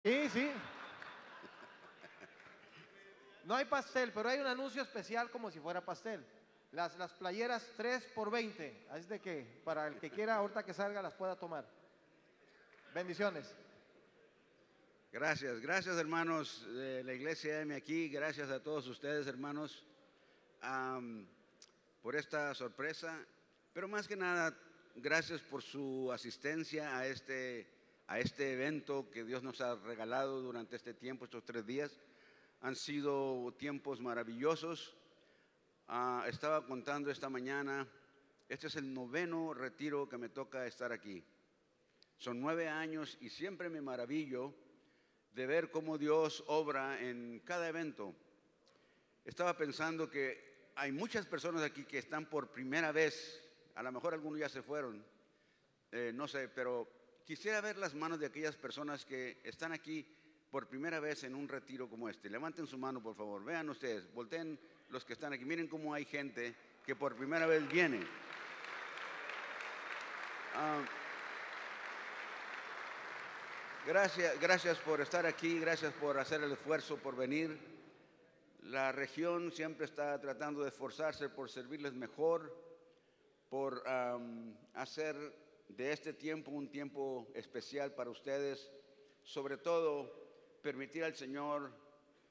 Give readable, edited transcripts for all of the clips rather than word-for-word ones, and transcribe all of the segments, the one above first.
Sí, sí. No hay pastel, pero hay un anuncio especial como si fuera pastel. Las playeras 3 por 20. Así de que para el que quiera ahorita que salga las pueda tomar. Bendiciones. Gracias, gracias hermanos de la iglesia M aquí, gracias a todos ustedes hermanos por esta sorpresa, pero más que nada, gracias por su asistencia a este evento que Dios nos ha regalado durante este tiempo, estos 3 días. Han sido tiempos maravillosos. Estaba contando esta mañana, este es el 9º retiro que me toca estar aquí. Son 9 años y siempre me maravillo de ver cómo Dios obra en cada evento. Estaba pensando que hay muchas personas aquí que están por primera vez, a lo mejor algunos ya se fueron, no sé, pero quisiera ver las manos de aquellas personas que están aquí por primera vez en un retiro como este. Levanten su mano, por favor. Vean ustedes, volteen los que están aquí. Miren cómo hay gente que por primera vez viene. Gracias por estar aquí, gracias por hacer el esfuerzo, por venir. La región siempre está tratando de esforzarse por servirles mejor, por hacer de este tiempo un tiempo especial para ustedes, sobre todo permitir al Señor,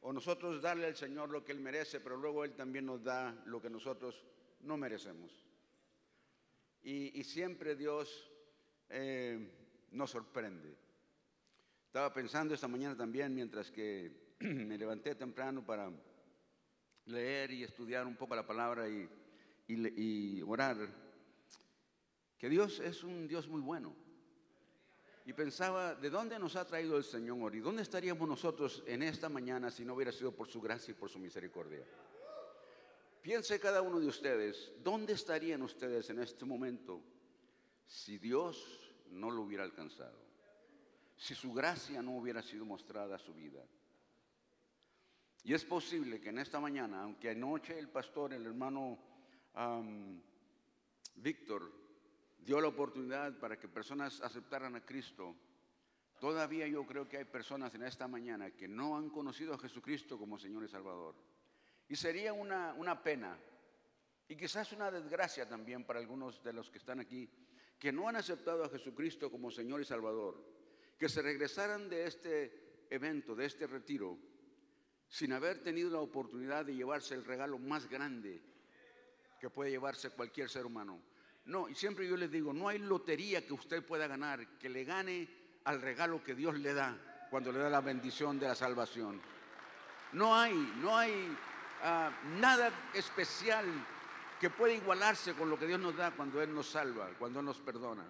o nosotros darle al Señor lo que Él merece, pero luego Él también nos da lo que nosotros no merecemos. Y siempre Dios nos sorprende. Estaba pensando esta mañana también, mientras que me levanté temprano para leer y estudiar un poco la palabra y orar, que Dios es un Dios muy bueno. Y pensaba, ¿de dónde nos ha traído el Señor? ¿Y dónde estaríamos nosotros en esta mañana si no hubiera sido por su gracia y por su misericordia? Piense cada uno de ustedes, ¿dónde estarían ustedes en este momento si Dios no lo hubiera alcanzado? Si su gracia no hubiera sido mostrada a su vida. Y es posible que en esta mañana, aunque anoche el pastor, el hermano Víctor, dio la oportunidad para que personas aceptaran a Cristo, todavía yo creo que hay personas en esta mañana que no han conocido a Jesucristo como Señor y Salvador. Y sería una pena y quizás una desgracia también para algunos de los que están aquí, que no han aceptado a Jesucristo como Señor y Salvador, que se regresaran de este evento, de este retiro, sin haber tenido la oportunidad de llevarse el regalo más grande que puede llevarse cualquier ser humano. No, y siempre yo les digo, no hay lotería que usted pueda ganar que le gane al regalo que Dios le da cuando le da la bendición de la salvación. No hay nada especial que pueda igualarse con lo que Dios nos da cuando Él nos salva, cuando Él nos perdona.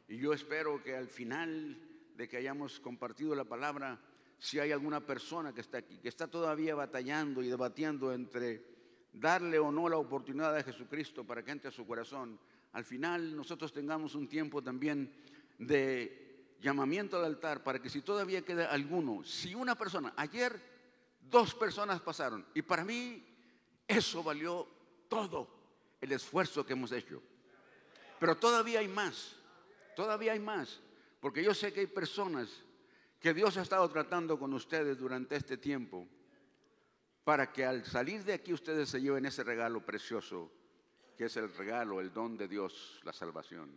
Y yo espero que al final de que hayamos compartido la palabra, si hay alguna persona que está aquí, que está todavía batallando y debatiendo entre darle o no la oportunidad a Jesucristo para que entre a su corazón, al final nosotros tengamos un tiempo también de llamamiento al altar para que si todavía queda alguno, si una persona, ayer 2 personas pasaron y para mí eso valió todo el esfuerzo que hemos hecho, pero todavía hay más, porque yo sé que hay personas que Dios ha estado tratando con ustedes durante este tiempo para que al salir de aquí ustedes se lleven ese regalo precioso que es el regalo, el don de Dios, la salvación.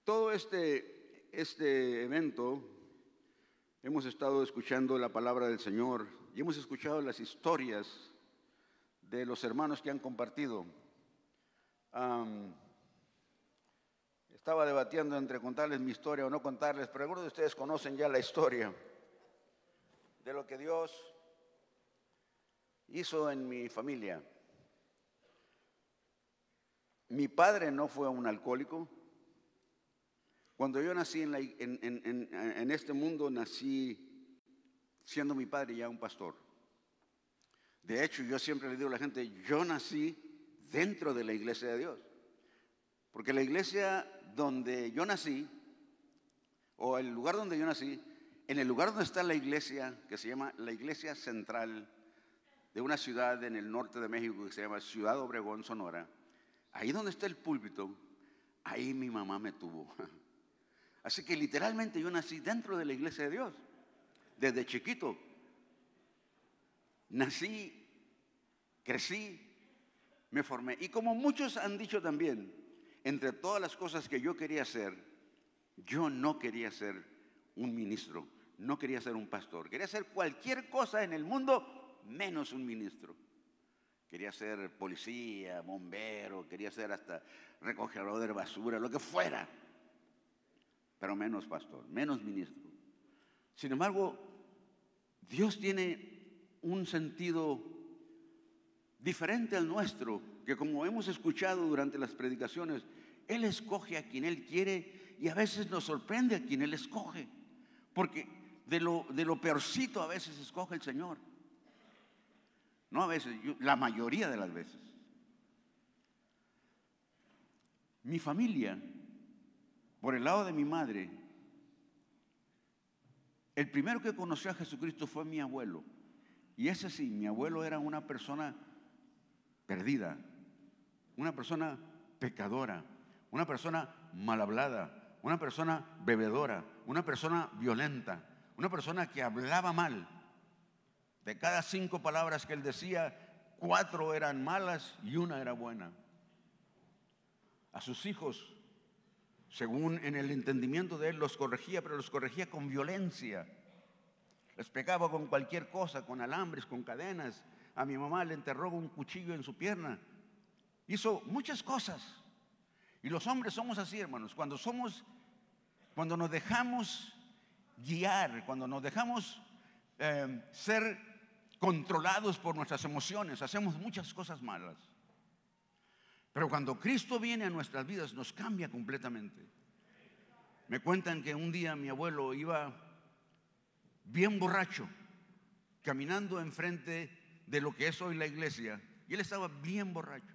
Todo este evento hemos estado escuchando la palabra del Señor y hemos escuchado las historias de los hermanos que han compartido. Estaba debatiendo entre contarles mi historia o no contarles, pero algunos de ustedes conocen ya la historia de lo que Dios hizo en mi familia. Mi padre no fue un alcohólico. Cuando yo nací en este mundo, nací siendo mi padre ya un pastor. De hecho, yo siempre le digo a la gente, yo nací dentro de la iglesia de Dios. Porque la iglesia donde yo nací, o el lugar donde yo nací, en el lugar donde está la iglesia, que se llama la iglesia central de una ciudad en el norte de México que se llama Ciudad Obregón, Sonora, ahí donde está el púlpito, ahí mi mamá me tuvo. Así que literalmente yo nací dentro de la iglesia de Dios. Desde chiquito. Nací, crecí, me formé. Y como muchos han dicho también, entre todas las cosas que yo quería hacer, yo no quería ser un ministro, no quería ser un pastor. Quería hacer cualquier cosa en el mundo menos un ministro. Quería ser policía, bombero, quería ser hasta recogedor de basura, lo que fuera. Pero menos pastor, menos ministro. Sin embargo, Dios tiene un sentido diferente al nuestro, que como hemos escuchado durante las predicaciones, Él escoge a quien Él quiere y a veces nos sorprende a quien Él escoge. Porque de lo peorcito a veces escoge el Señor. No a veces, la mayoría de las veces. Mi familia, por el lado de mi madre, el primero que conoció a Jesucristo fue mi abuelo. Y ese sí, mi abuelo era una persona perdida, una persona pecadora, una persona mal hablada, una persona bebedora, una persona violenta, una persona que hablaba mal. De cada 5 palabras que él decía, 4 eran malas y 1 era buena. A sus hijos, según en el entendimiento de él, los corregía, pero los corregía con violencia. Les pegaba con cualquier cosa, con alambres, con cadenas. A mi mamá le enterró un cuchillo en su pierna. Hizo muchas cosas. Y los hombres somos así, hermanos. Cuando nos dejamos guiar, cuando nos dejamos ser controlados por nuestras emociones, hacemos muchas cosas malas. Pero cuando Cristo viene a nuestras vidas, nos cambia completamente. Me cuentan que un día mi abuelo iba bien borracho, caminando enfrente de lo que es hoy la iglesia, y él estaba bien borracho.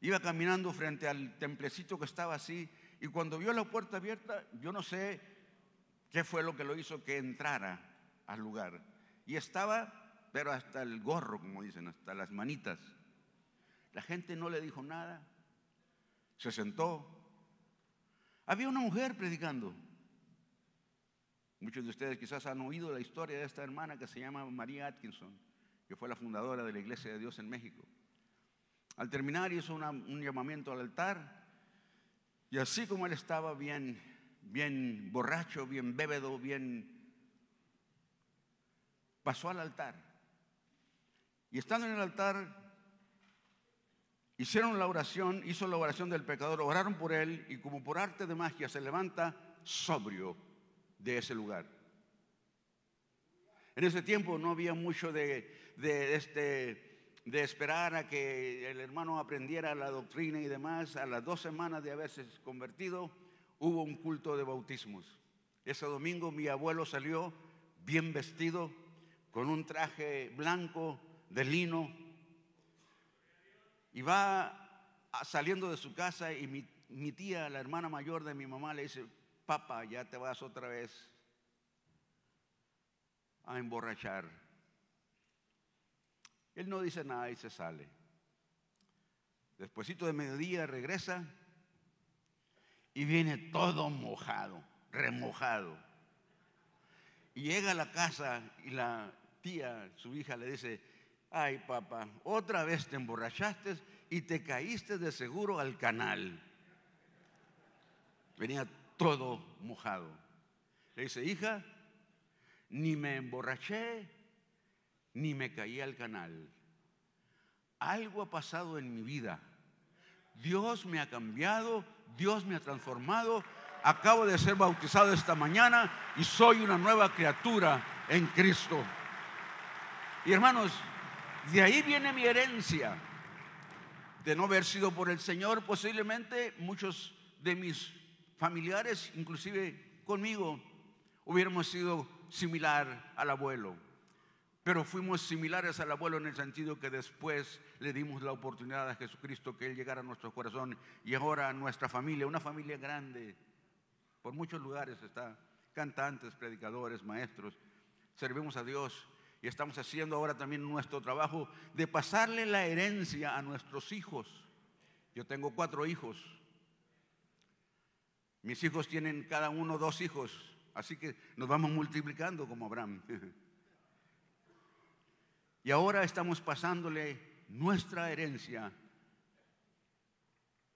Iba caminando frente al templecito que estaba así, y cuando vio la puerta abierta, yo no sé qué fue lo que lo hizo que entrara al lugar. Y estaba, pero hasta el gorro, como dicen, hasta las manitas. La gente no le dijo nada, se sentó. Había una mujer predicando. Muchos de ustedes quizás han oído la historia de esta hermana que se llama María Atkinson, que fue la fundadora de la Iglesia de Dios en México. Al terminar hizo un llamamiento al altar, y así como él estaba bien borracho, bien bébedo, pasó al altar. Y estando en el altar, hizo la oración del pecador, oraron por él, y como por arte de magia se levanta sobrio de ese lugar. En ese tiempo no había mucho de esperar a que el hermano aprendiera la doctrina y demás. A las 2 semanas de haberse convertido, hubo un culto de bautismos. Ese domingo mi abuelo salió bien vestido, con un traje blanco de lino, y va saliendo de su casa, y mi tía, la hermana mayor de mi mamá, le dice: papá, ya te vas otra vez a emborrachar. Él no dice nada y se sale. Despuesito de mediodía regresa y viene todo mojado, remojado. Y llega a la casa y la tía, su hija, le dice: ay, papá, otra vez te emborrachaste y te caíste de seguro al canal. Venía todo mojado. Le dice: hija, ni me emborraché ni me caí al canal. Algo ha pasado en mi vida. Dios me ha cambiado, Dios me ha transformado. Acabo de ser bautizado esta mañana y soy una nueva criatura en Cristo. Y hermanos, de ahí viene mi herencia. De no haber sido por el Señor, posiblemente muchos de mis familiares, inclusive conmigo, hubiéramos sido similar al abuelo. Pero fuimos similares al abuelo en el sentido que después le dimos la oportunidad a Jesucristo que Él llegara a nuestro corazón, y ahora nuestra familia, una familia grande, por muchos lugares está, cantantes, predicadores, maestros, servimos a Dios y estamos haciendo ahora también nuestro trabajo de pasarle la herencia a nuestros hijos. Yo tengo 4 hijos. Mis hijos tienen cada uno 2 hijos, así que nos vamos multiplicando como Abraham. Y ahora estamos pasándole nuestra herencia,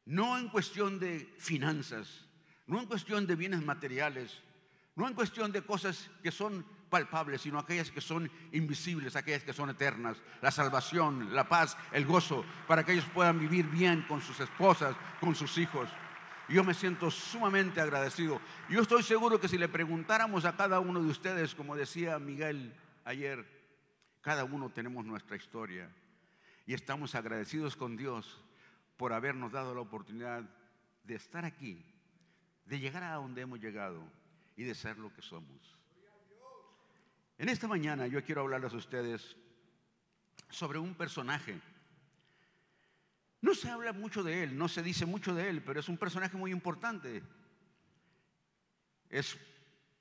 no en cuestión de finanzas, no en cuestión de bienes materiales, no en cuestión de cosas que son palpables, sino aquellas que son invisibles, aquellas que son eternas, la salvación, la paz, el gozo, para que ellos puedan vivir bien con sus esposas, con sus hijos. Y yo me siento sumamente agradecido. Yo estoy seguro que si le preguntáramos a cada uno de ustedes, como decía Miguel ayer, cada uno tenemos nuestra historia y estamos agradecidos con Dios por habernos dado la oportunidad de estar aquí, de llegar a donde hemos llegado y de ser lo que somos. En esta mañana yo quiero hablarles a ustedes sobre un personaje. No se habla mucho de él, no se dice mucho de él, pero es un personaje muy importante. Es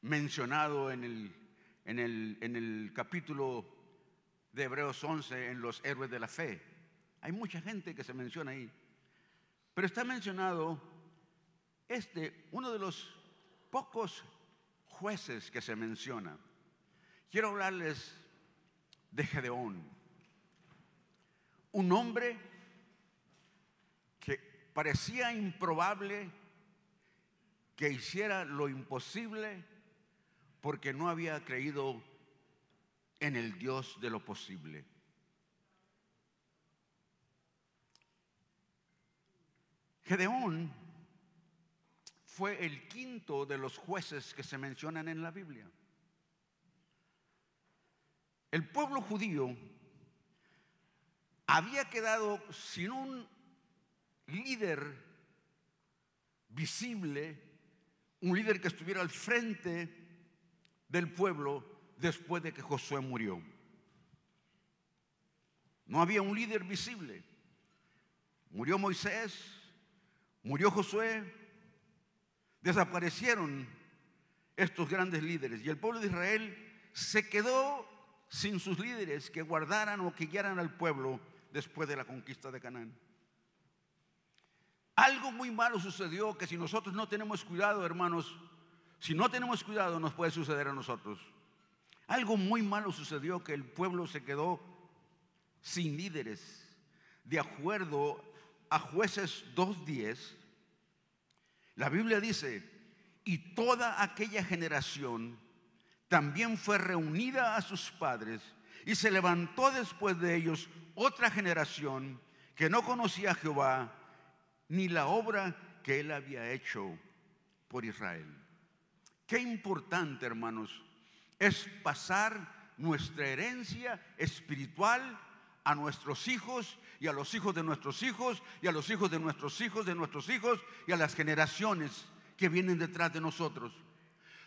mencionado en el capítulo de Hebreos 11 en los héroes de la fe. Hay mucha gente que se menciona ahí, pero está mencionado uno de los pocos jueces que se menciona. Quiero hablarles de Gedeón, un hombre que parecía improbable que hiciera lo imposible porque no había creído en el Dios de lo posible. Gedeón fue el quinto de los jueces que se mencionan en la Biblia. El pueblo judío había quedado sin un líder visible, un líder que estuviera al frente del pueblo después de que Josué murió. No había un líder visible. Murió Moisés, murió Josué, desaparecieron estos grandes líderes y el pueblo de Israel se quedó sin sus líderes que guardaran o que guiaran al pueblo después de la conquista de Canaán. Algo muy malo sucedió que si nosotros no tenemos cuidado, hermanos, si no tenemos cuidado nos puede suceder a nosotros. Algo muy malo sucedió que el pueblo se quedó sin líderes. De acuerdo a Jueces 2:10, la Biblia dice: y toda aquella generación también fue reunida a sus padres, y se levantó después de ellos otra generación que no conocía a Jehová, ni la obra que él había hecho por Israel. Qué importante, hermanos, es pasar nuestra herencia espiritual a nuestros hijos y a los hijos de nuestros hijos y a los hijos de nuestros hijos de nuestros hijos y a las generaciones que vienen detrás de nosotros.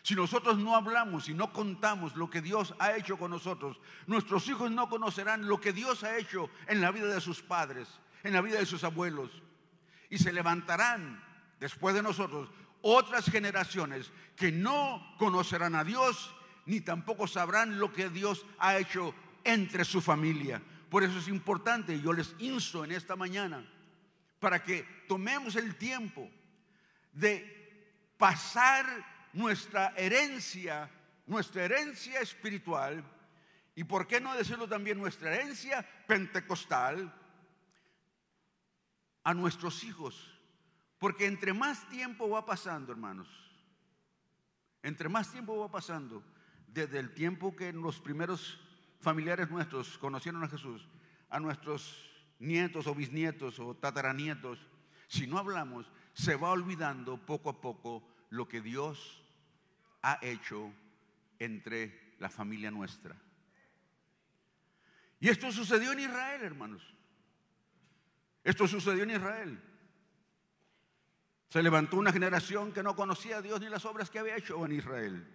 Si nosotros no hablamos y no contamos lo que Dios ha hecho con nosotros, nuestros hijos no conocerán lo que Dios ha hecho en la vida de sus padres, en la vida de sus abuelos. Y se levantarán después de nosotros otras generaciones que no conocerán a Dios ni tampoco sabrán lo que Dios ha hecho entre su familia. Por eso es importante, y yo les insto en esta mañana, para que tomemos el tiempo de pasar nuestra herencia espiritual, y por qué no decirlo también, nuestra herencia pentecostal, a nuestros hijos. Porque entre más tiempo va pasando, hermanos, entre más tiempo va pasando, desde el tiempo que los primeros familiares nuestros conocieron a Jesús, a nuestros nietos o bisnietos o tataranietos, si no hablamos, se va olvidando poco a poco lo que Dios ha hecho entre la familia nuestra. Y esto sucedió en Israel, hermanos. Esto sucedió en Israel. Se levantó una generación que no conocía a Dios ni las obras que había hecho en Israel.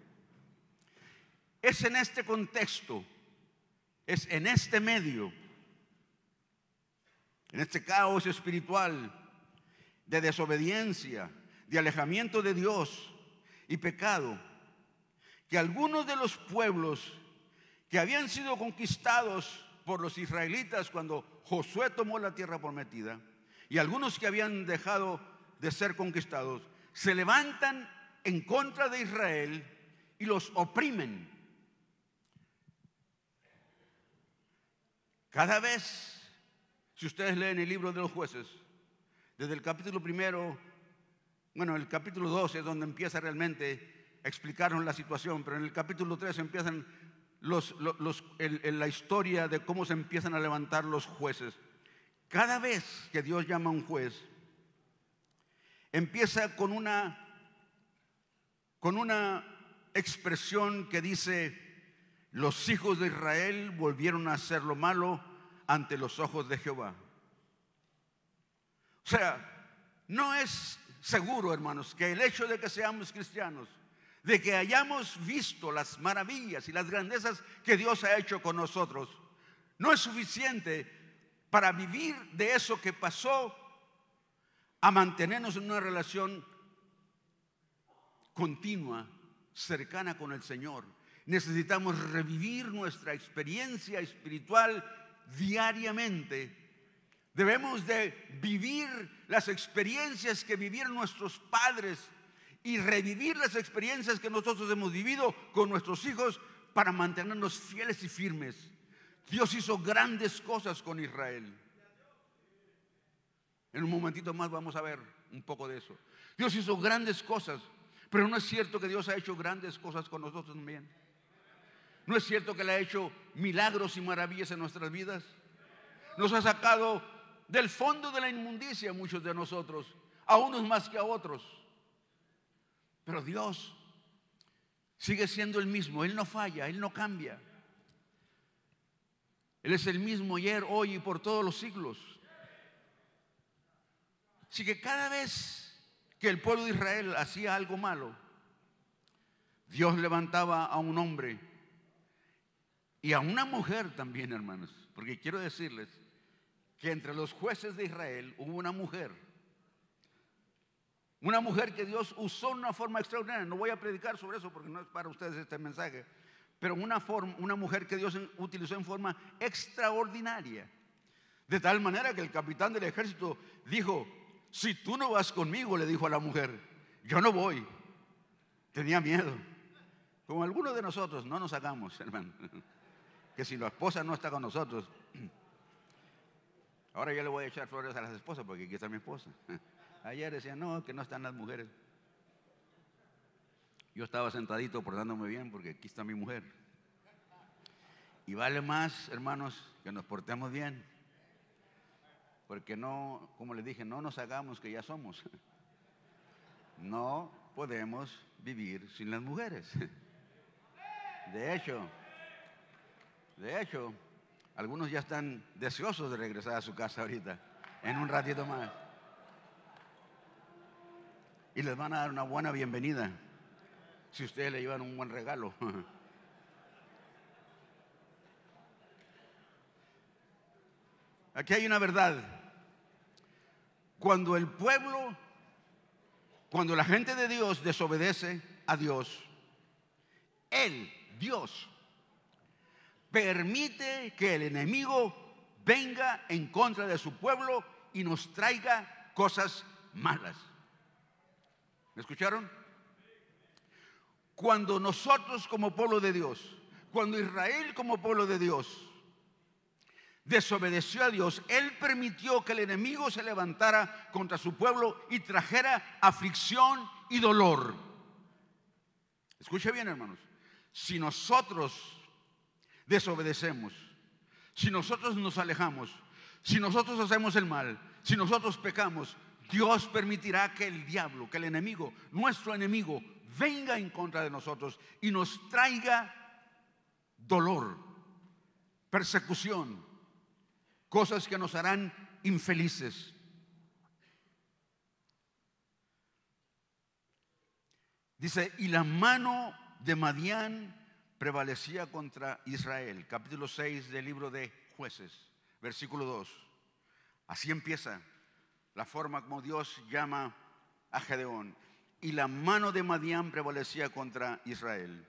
Es en este contexto, es en este medio, en este caos espiritual de desobediencia, de alejamiento de Dios y pecado, que algunos de los pueblos que habían sido conquistados por los israelitas cuando Josué tomó la tierra prometida, y algunos que habían dejado de ser conquistados, se levantan en contra de Israel y los oprimen. Cada vez, si ustedes leen el libro de los jueces, desde el capítulo 1, bueno, el capítulo 12 es donde empieza realmente a explicarnos la situación, pero en el capítulo 3 empiezan la historia de cómo se empiezan a levantar los jueces. Cada vez que Dios llama a un juez, empieza con una expresión que dice: los hijos de Israel volvieron a hacer lo malo ante los ojos de Jehová. O sea, no es seguro, hermanos, que el hecho de que seamos cristianos, de que hayamos visto las maravillas y las grandezas que Dios ha hecho con nosotros, no es suficiente para vivir de eso que pasó a mantenernos en una relación continua, cercana con el Señor. Necesitamos revivir nuestra experiencia espiritual diariamente. Debemos de vivir las experiencias que vivieron nuestros padres y revivir las experiencias que nosotros hemos vivido con nuestros hijos para mantenernos fieles y firmes. Dios hizo grandes cosas con Israel. En un momentito más vamos a ver un poco de eso. Dios hizo grandes cosas, pero no es cierto que Dios ha hecho grandes cosas con nosotros también. ¿No es cierto que le ha hecho milagros y maravillas en nuestras vidas? Nos ha sacado del fondo de la inmundicia muchos de nosotros, a unos más que a otros. Pero Dios sigue siendo el mismo. Él no falla, Él no cambia. Él es el mismo ayer, hoy y por todos los siglos. Así que cada vez que el pueblo de Israel hacía algo malo, Dios levantaba a un hombre y a una mujer también, hermanos, porque quiero decirles que entre los jueces de Israel hubo una mujer que Dios usó de una forma extraordinaria. No voy a predicar sobre eso porque no es para ustedes este mensaje, pero una mujer que Dios utilizó en forma extraordinaria, de tal manera que el capitán del ejército dijo: si tú no vas conmigo, le dijo a la mujer, yo no voy. Tenía miedo. Como algunos de nosotros no nos hagamos, hermano, que si la esposa no está con nosotros. Ahora yo le voy a echar flores a las esposas porque aquí está mi esposa. Ayer decían, no, que no están las mujeres. Yo estaba sentadito portándome bien porque aquí está mi mujer. Y vale más, hermanos, que nos portemos bien. Porque no, como les dije, no nos hagamos que ya somos. No podemos vivir sin las mujeres. De hecho, algunos ya están deseosos de regresar a su casa ahorita, en un ratito más. Y les van a dar una buena bienvenida si ustedes le llevan un buen regalo. Aquí hay una verdad. Cuando la gente de Dios desobedece a Dios, Dios, permite que el enemigo venga en contra de su pueblo y nos traiga cosas malas. ¿Me escucharon? Cuando nosotros como pueblo de Dios, cuando Israel como pueblo de Dios desobedeció a Dios, Él permitió que el enemigo se levantara contra su pueblo y trajera aflicción y dolor. Escuche bien, hermanos. Si nosotros desobedecemos, si nosotros nos alejamos, si nosotros hacemos el mal, si nosotros pecamos, Dios permitirá que el diablo, que el enemigo, nuestro enemigo, venga en contra de nosotros y nos traiga dolor, persecución, cosas que nos harán infelices. Dice, y la mano de Madián prevalecía contra Israel. Capítulo 6 del libro de Jueces, versículo 2. Así empieza la forma como Dios llama a Gedeón. Y la mano de Madián prevalecía contra Israel.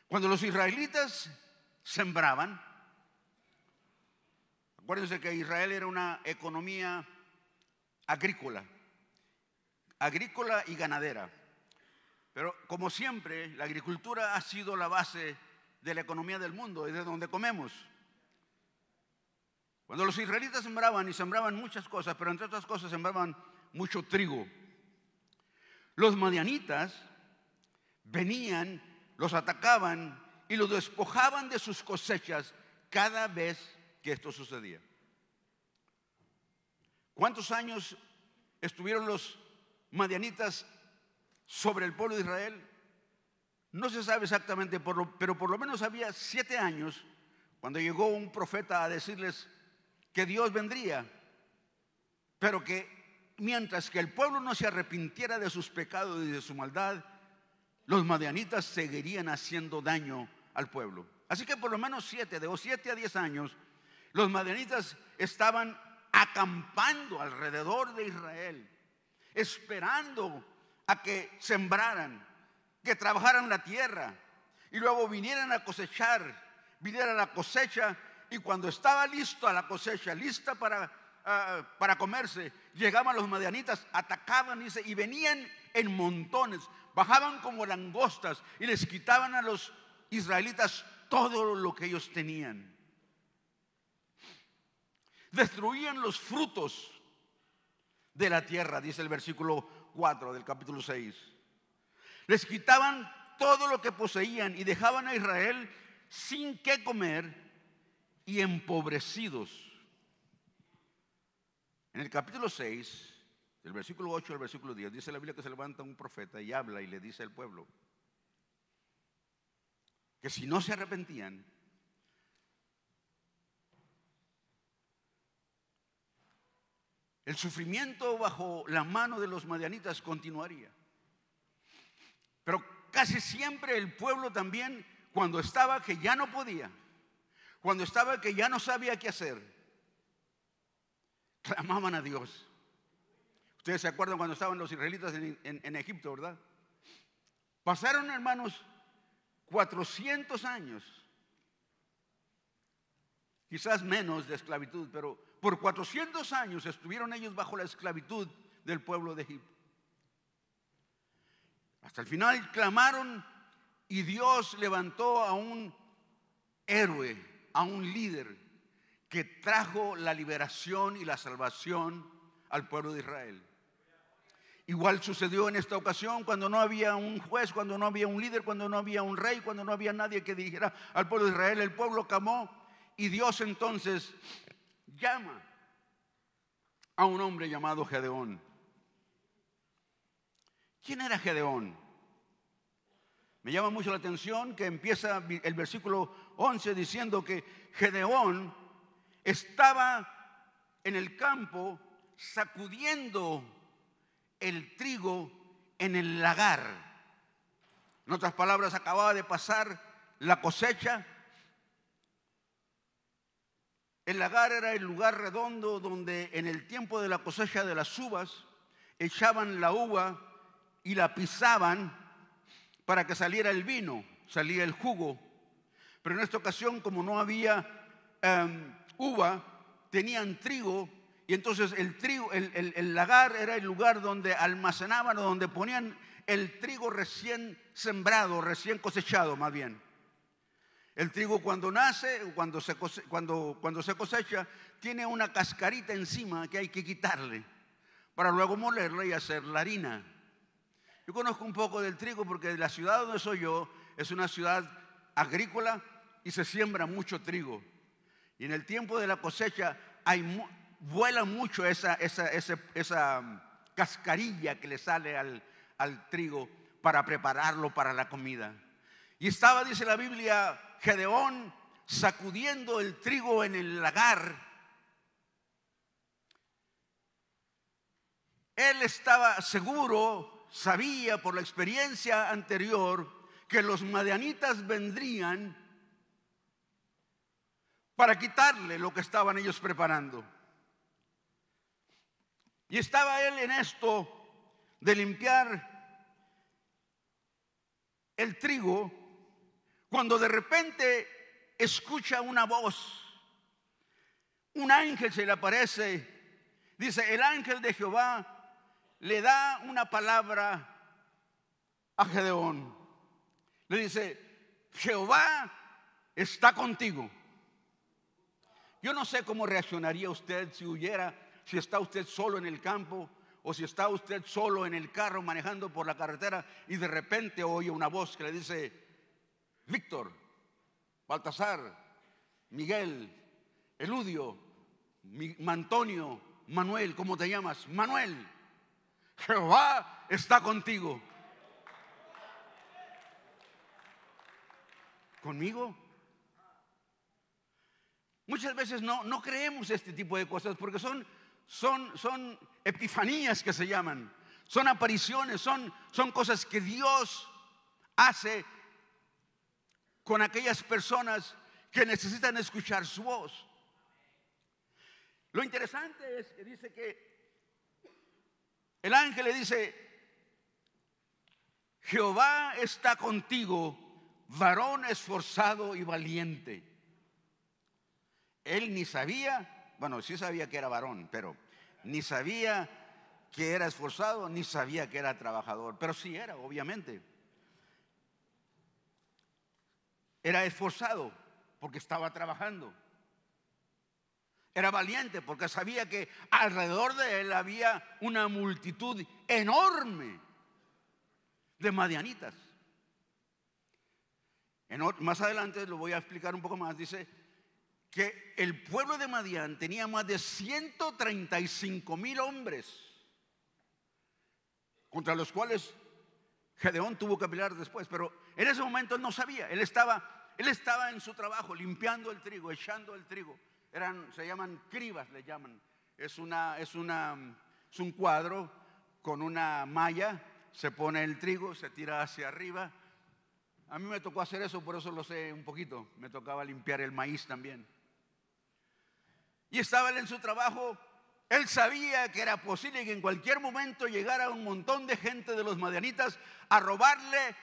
Cuando los israelitas sembraban, acuérdense que Israel era una economía agrícola. agrícola y ganadera. Pero como siempre, la agricultura ha sido la base de la economía del mundo, es de donde comemos. Cuando los israelitas sembraban, y sembraban muchas cosas, pero entre otras cosas sembraban mucho trigo, los madianitas venían, los atacaban y los despojaban de sus cosechas cada vez que esto sucedía. ¿Cuántos años estuvieron los madianitas sobre el pueblo de Israel? No se sabe exactamente, pero por lo menos había 7 años cuando llegó un profeta a decirles que Dios vendría, pero que mientras que el pueblo no se arrepintiera de sus pecados y de su maldad, los madianitas seguirían haciendo daño al pueblo. Así que por lo menos 7 a 10 años, los madianitas estaban acampando alrededor de Israel, esperando a que sembraran, que trabajaran la tierra y luego vinieran a cosechar, viniera la cosecha, y cuando estaba lista la cosecha, lista para comerse, llegaban los madianitas, atacaban y venían en montones, bajaban como langostas y les quitaban a los israelitas todo lo que ellos tenían. Destruían los frutos de la tierra, dice el versículo 4 del capítulo 6. Les quitaban todo lo que poseían y dejaban a Israel sin qué comer y empobrecidos. En el capítulo 6, del versículo 8 al versículo 10, dice la Biblia que se levanta un profeta y habla y le dice al pueblo que si no se arrepentían, el sufrimiento bajo la mano de los madianitas continuaría. Pero casi siempre el pueblo también, cuando estaba que ya no podía, cuando estaba que ya no sabía qué hacer, clamaban a Dios. Ustedes se acuerdan cuando estaban los israelitas en Egipto, ¿verdad? Pasaron, hermanos, 400 años, quizás menos, de esclavitud, pero por 400 años estuvieron ellos bajo la esclavitud del pueblo de Egipto. Hasta el final clamaron y Dios levantó a un héroe, a un líder que trajo la liberación y la salvación al pueblo de Israel. Igual sucedió en esta ocasión cuando no había un juez, cuando no había un líder, cuando no había un rey, cuando no había nadie que dijera al pueblo de Israel. El pueblo clamó y Dios entonces llama a un hombre llamado Gedeón. ¿Quién era Gedeón? Me llama mucho la atención que empieza el versículo 11 diciendo que Gedeón estaba en el campo sacudiendo el trigo en el lagar. En otras palabras, acababa de pasar la cosecha. El lagar era el lugar redondo donde en el tiempo de la cosecha de las uvas echaban la uva y la pisaban para que saliera el vino, salía el jugo. Pero en esta ocasión, como no había uva, tenían trigo, y entonces el trigo, el lagar era el lugar donde almacenaban o donde ponían el trigo recién sembrado, recién cosechado más bien. El trigo cuando nace, cuando se cosecha, tiene una cascarita encima que hay que quitarle para luego molerla y hacer la harina. Yo conozco un poco del trigo porque la ciudad donde soy yo es una ciudad agrícola y se siembra mucho trigo. Y en el tiempo de la cosecha vuela mucho esa cascarilla que le sale al trigo para prepararlo para la comida. Y estaba, dice la Biblia, Gedeón sacudiendo el trigo en el lagar. Él estaba seguro, sabía por la experiencia anterior que los madianitas vendrían para quitarle lo que estaban ellos preparando. Y estaba él en esto de limpiar el trigo, cuando de repente escucha una voz. Un ángel se le aparece. Dice: el ángel de Jehová le da una palabra a Gedeón. Le dice: Jehová está contigo. Yo no sé cómo reaccionaría usted si está usted solo en el campo, o si está usted solo en el carro manejando por la carretera y de repente oye una voz que le dice: Víctor, Baltasar, Miguel, Eludio, Antonio, Manuel, ¿cómo te llamas? Manuel, Jehová está contigo. ¿Conmigo? Muchas veces no creemos este tipo de cosas porque son epifanías que se llaman, son apariciones, son cosas que Dios hace con aquellas personas que necesitan escuchar su voz. Lo interesante es que dice que el ángel le dice: Jehová está contigo, varón esforzado y valiente. Él ni sabía, bueno, sí sabía que era varón, pero ni sabía que era esforzado, ni sabía que era trabajador, pero sí era, obviamente. Era esforzado porque estaba trabajando. Era valiente porque sabía que alrededor de él había una multitud enorme de madianitas. Más adelante lo voy a explicar un poco más. Dice que el pueblo de Madián tenía más de 135,000 hombres, contra los cuales Gedeón tuvo que pelear después. Pero en ese momento él no sabía. Él estaba en su trabajo limpiando el trigo, echando el trigo. Se llaman cribas, le llaman. Es un cuadro con una malla. Se pone el trigo, se tira hacia arriba. A mí me tocó hacer eso, por eso lo sé un poquito. Me tocaba limpiar el maíz también. Y estaba él en su trabajo. Él sabía que era posible que en cualquier momento llegara un montón de gente de los madianitas a robarle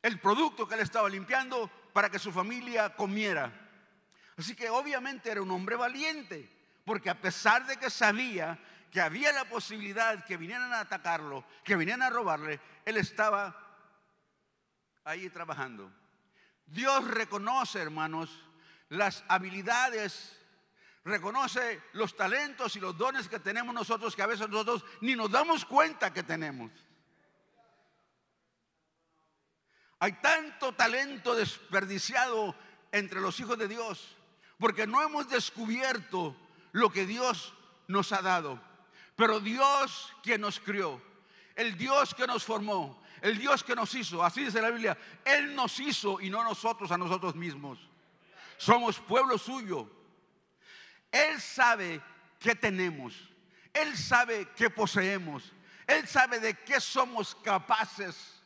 el producto que él estaba limpiando para que su familia comiera. Así que obviamente era un hombre valiente, porque a pesar de que sabía que había la posibilidad que vinieran a atacarlo, que vinieran a robarle, él estaba ahí trabajando. Dios reconoce, hermanos, las habilidades, reconoce los talentos y los dones que tenemos nosotros, que a veces nosotros ni nos damos cuenta que tenemos. Hay tanto talento desperdiciado entre los hijos de Dios, porque no hemos descubierto lo que Dios nos ha dado. Pero Dios, quien nos crió, el Dios que nos formó, el Dios que nos hizo, así dice la Biblia, Él nos hizo y no nosotros a nosotros mismos. Somos pueblo suyo. Él sabe qué tenemos, Él sabe qué poseemos, Él sabe de qué somos capaces.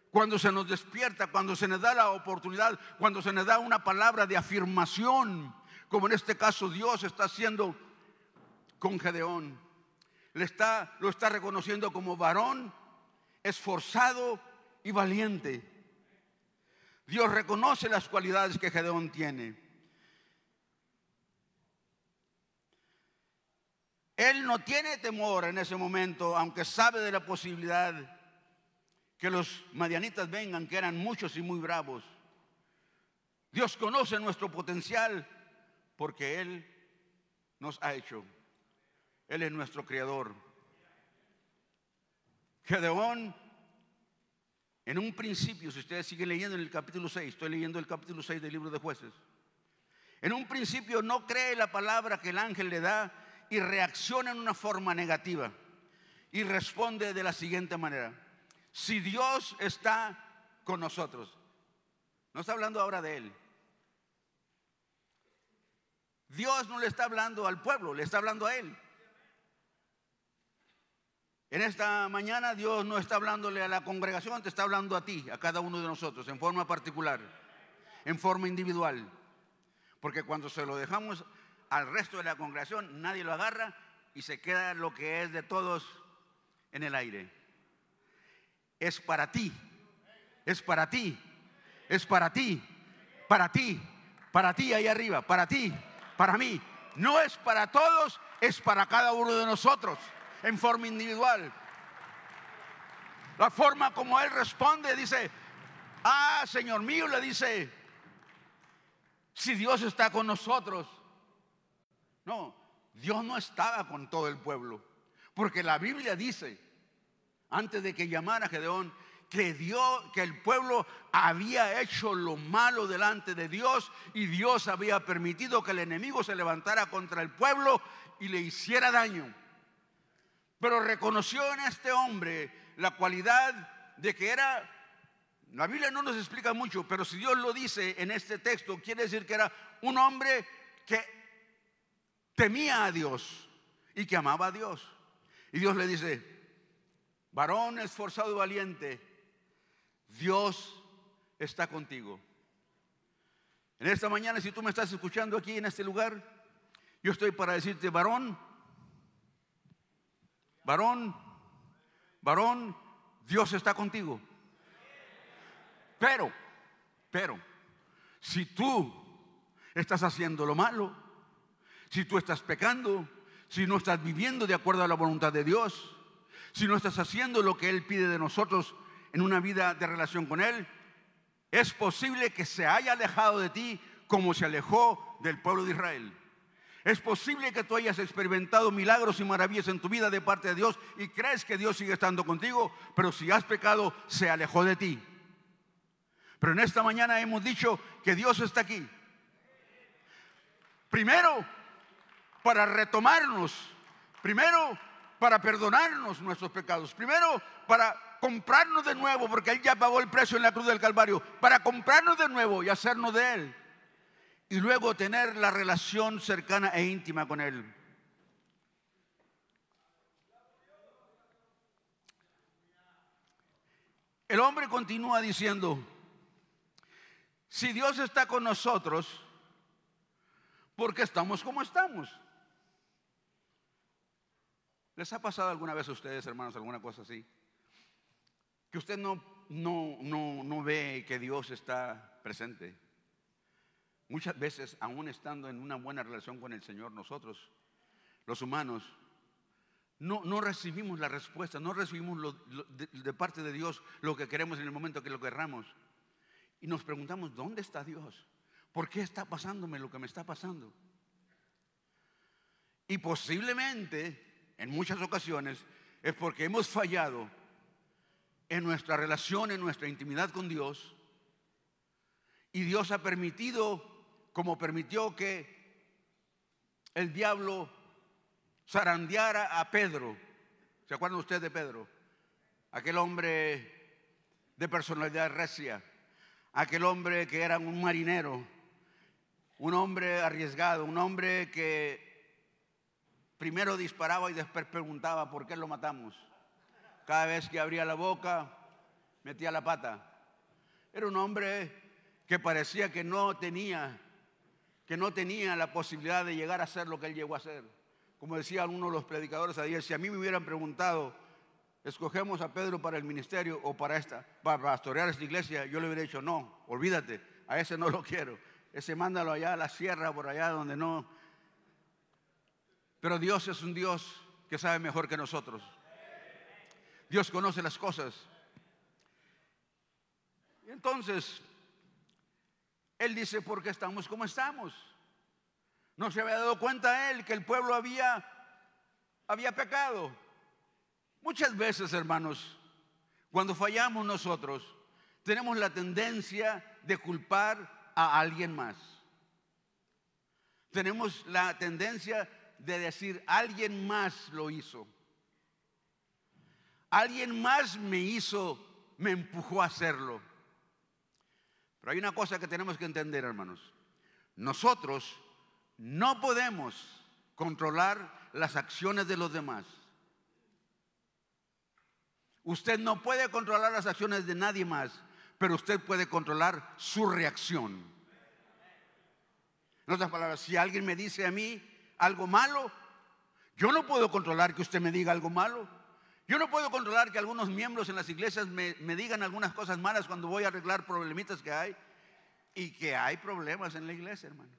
Cuando se nos despierta, cuando se nos da la oportunidad, cuando se nos da una palabra de afirmación, como en este caso Dios está haciendo con Gedeón. Lo está reconociendo como varón esforzado y valiente. Dios reconoce las cualidades que Gedeón tiene. Él no tiene temor en ese momento, aunque sabe de la posibilidad que los madianitas vengan, que eran muchos y muy bravos. Dios conoce nuestro potencial porque Él nos ha hecho. Él es nuestro creador. Gedeón, en un principio, si ustedes siguen leyendo en el capítulo 6, estoy leyendo el capítulo 6 del libro de Jueces. En un principio no cree la palabra que el ángel le da y reacciona en una forma negativa. Y responde de la siguiente manera: si Dios está con nosotros. No está hablando ahora de él. Dios no le está hablando al pueblo, le está hablando a él. En esta mañana Dios no está hablándole a la congregación, te está hablando a ti, a cada uno de nosotros, en forma particular, en forma individual. Porque cuando se lo dejamos al resto de la congregación, nadie lo agarra y se queda lo que es de todos en el aire. Es para ti, es para ti, es para ti, para ti, para ti ahí arriba, para ti, para mí, no es para todos, es para cada uno de nosotros, en forma individual. La forma como Él responde, dice, ah, Señor mío, le dice, si Dios está con nosotros. No, Dios no estaba con todo el pueblo, porque la Biblia dice, antes de que llamara a Gedeón, que el pueblo había hecho lo malo delante de Dios y Dios había permitido que el enemigo se levantara contra el pueblo y le hiciera daño. Pero reconoció en este hombre la cualidad de que era, la Biblia no nos explica mucho, pero si Dios lo dice en este texto, quiere decir que era un hombre que temía a Dios y que amaba a Dios. Y Dios le dice, varón esforzado y valiente, Dios está contigo. En esta mañana, si tú me estás escuchando aquí en este lugar, yo estoy para decirte, varón, Dios está contigo. Pero, si tú estás haciendo lo malo, si tú estás pecando, si no estás viviendo de acuerdo a la voluntad de Dios, si no estás haciendo lo que Él pide de nosotros en una vida de relación con Él, es posible que se haya alejado de ti como se alejó del pueblo de Israel. Es posible que tú hayas experimentado milagros y maravillas en tu vida de parte de Dios y crees que Dios sigue estando contigo, pero si has pecado, se alejó de ti. Pero en esta mañana hemos dicho que Dios está aquí. Primero, para retomarnos. Primero, para perdonarnos nuestros pecados. Primero, para comprarnos de nuevo, porque Él ya pagó el precio en la cruz del Calvario. Para comprarnos de nuevo y hacernos de Él. Y luego tener la relación cercana e íntima con Él. El hombre continúa diciendo, si Dios está con nosotros, ¿por qué estamos como estamos? ¿Les ha pasado alguna vez a ustedes, hermanos, alguna cosa así? Que usted no ve que Dios está presente. Muchas veces, aún estando en una buena relación con el Señor, nosotros, los humanos, no recibimos la respuesta, no recibimos de parte de Dios lo que queremos en el momento que lo querramos. Y nos preguntamos, ¿dónde está Dios? ¿Por qué está pasándome lo que me está pasando? Y posiblemente, en muchas ocasiones, es porque hemos fallado en nuestra relación, en nuestra intimidad con Dios. Y Dios ha permitido, como permitió que el diablo zarandeara a Pedro. ¿Se acuerdan ustedes de Pedro? Aquel hombre de personalidad recia, aquel hombre que era un marinero, un hombre arriesgado, un hombre que primero disparaba y después preguntaba por qué lo matamos. Cada vez que abría la boca, metía la pata. Era un hombre que parecía que no tenía la posibilidad de llegar a ser lo que él llegó a ser. Como decía uno de los predicadores ayer, si a mí me hubieran preguntado, escogemos a Pedro para el ministerio o para pastorear esta iglesia, yo le hubiera dicho, no, olvídate, a ese no lo quiero. Ese mándalo allá a la sierra, por allá donde no. Pero Dios es un Dios que sabe mejor que nosotros. Dios conoce las cosas. Y entonces, Él dice, ¿por qué estamos como estamos? No se había dado cuenta Él que el pueblo había pecado. Muchas veces, hermanos, cuando fallamos nosotros, tenemos la tendencia de culpar a alguien más. Tenemos la tendencia de decir, alguien más lo hizo. Alguien más me empujó a hacerlo. Pero hay una cosa que tenemos que entender, hermanos. Nosotros no podemos controlar las acciones de los demás. Usted no puede controlar las acciones de nadie más, pero usted puede controlar su reacción. En otras palabras, si alguien me dice a mí algo malo, yo no puedo controlar que usted me diga algo malo. Yo no puedo controlar que algunos miembros en las iglesias me digan algunas cosas malas cuando voy a arreglar problemitas que hay. Y que hay problemas en la iglesia, hermano.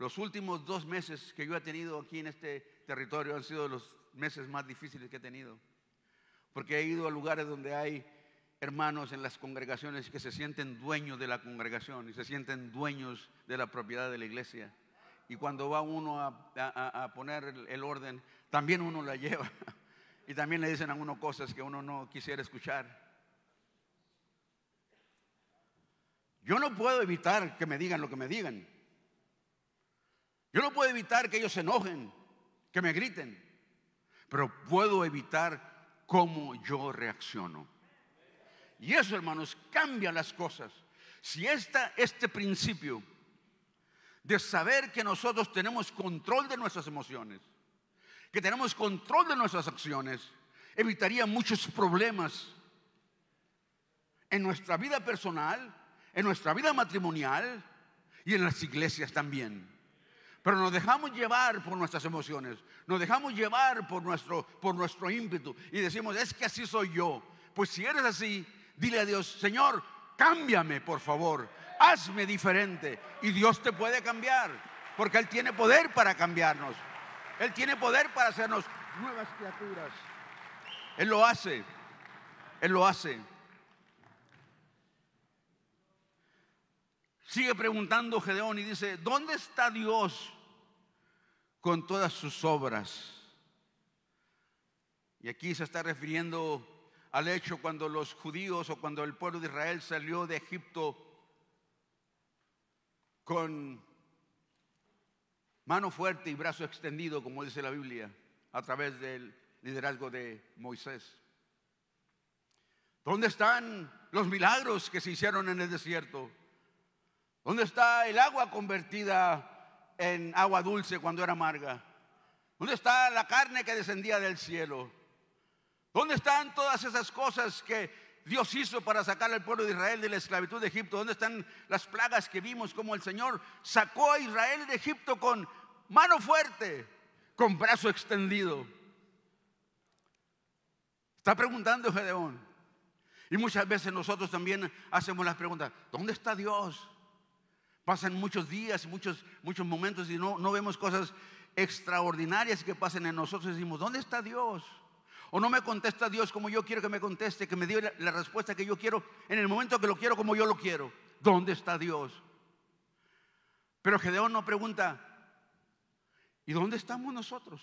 Los últimos 2 meses que yo he tenido aquí en este territorio han sido los meses más difíciles que he tenido. Porque he ido a lugares donde hay hermanos en las congregaciones que se sienten dueños de la congregación y se sienten dueños de la propiedad de la iglesia. Y cuando va uno a poner el orden, también uno la lleva. Y también le dicen a uno cosas que uno no quisiera escuchar. Yo no puedo evitar que me digan lo que me digan. Yo no puedo evitar que ellos se enojen, que me griten. Pero puedo evitar cómo yo reacciono. Y eso, hermanos, cambia las cosas. Si este principio de saber que nosotros tenemos control de nuestras emociones, que tenemos control de nuestras acciones, evitaría muchos problemas en nuestra vida personal, en nuestra vida matrimonial y en las iglesias también. Pero nos dejamos llevar por nuestras emociones, nos dejamos llevar por nuestro ímpetu y decimos, es que así soy yo. Pues si eres así, dile a Dios, Señor, cámbiame por favor, hazme diferente. Y Dios te puede cambiar, porque Él tiene poder para cambiarnos. Él tiene poder para hacernos nuevas criaturas. Él lo hace. Él lo hace. Sigue preguntando Gedeón y dice, ¿dónde está Dios con todas sus obras? Y aquí se está refiriendo al hecho cuando los judíos o cuando el pueblo de Israel salió de Egipto con mano fuerte y brazo extendido, como dice la Biblia, a través del liderazgo de Moisés. ¿Dónde están los milagros que se hicieron en el desierto? ¿Dónde está el agua convertida en agua dulce cuando era amarga? ¿Dónde está la carne que descendía del cielo? ¿Dónde están todas esas cosas que Dios hizo para sacar al pueblo de Israel de la esclavitud de Egipto? ¿Dónde están las plagas que vimos como el Señor sacó a Israel de Egipto con mano fuerte, con brazo extendido? Está preguntando Gedeón. Y muchas veces nosotros también hacemos las preguntas, ¿dónde está Dios? Pasan muchos días, muchos momentos y no vemos cosas extraordinarias que pasen en nosotros. Y decimos, ¿dónde está Dios? O no me contesta Dios como yo quiero que me conteste, que me dé la respuesta que yo quiero en el momento que lo quiero como yo lo quiero. ¿Dónde está Dios? Pero Gedeón no pregunta, ¿y dónde estamos nosotros?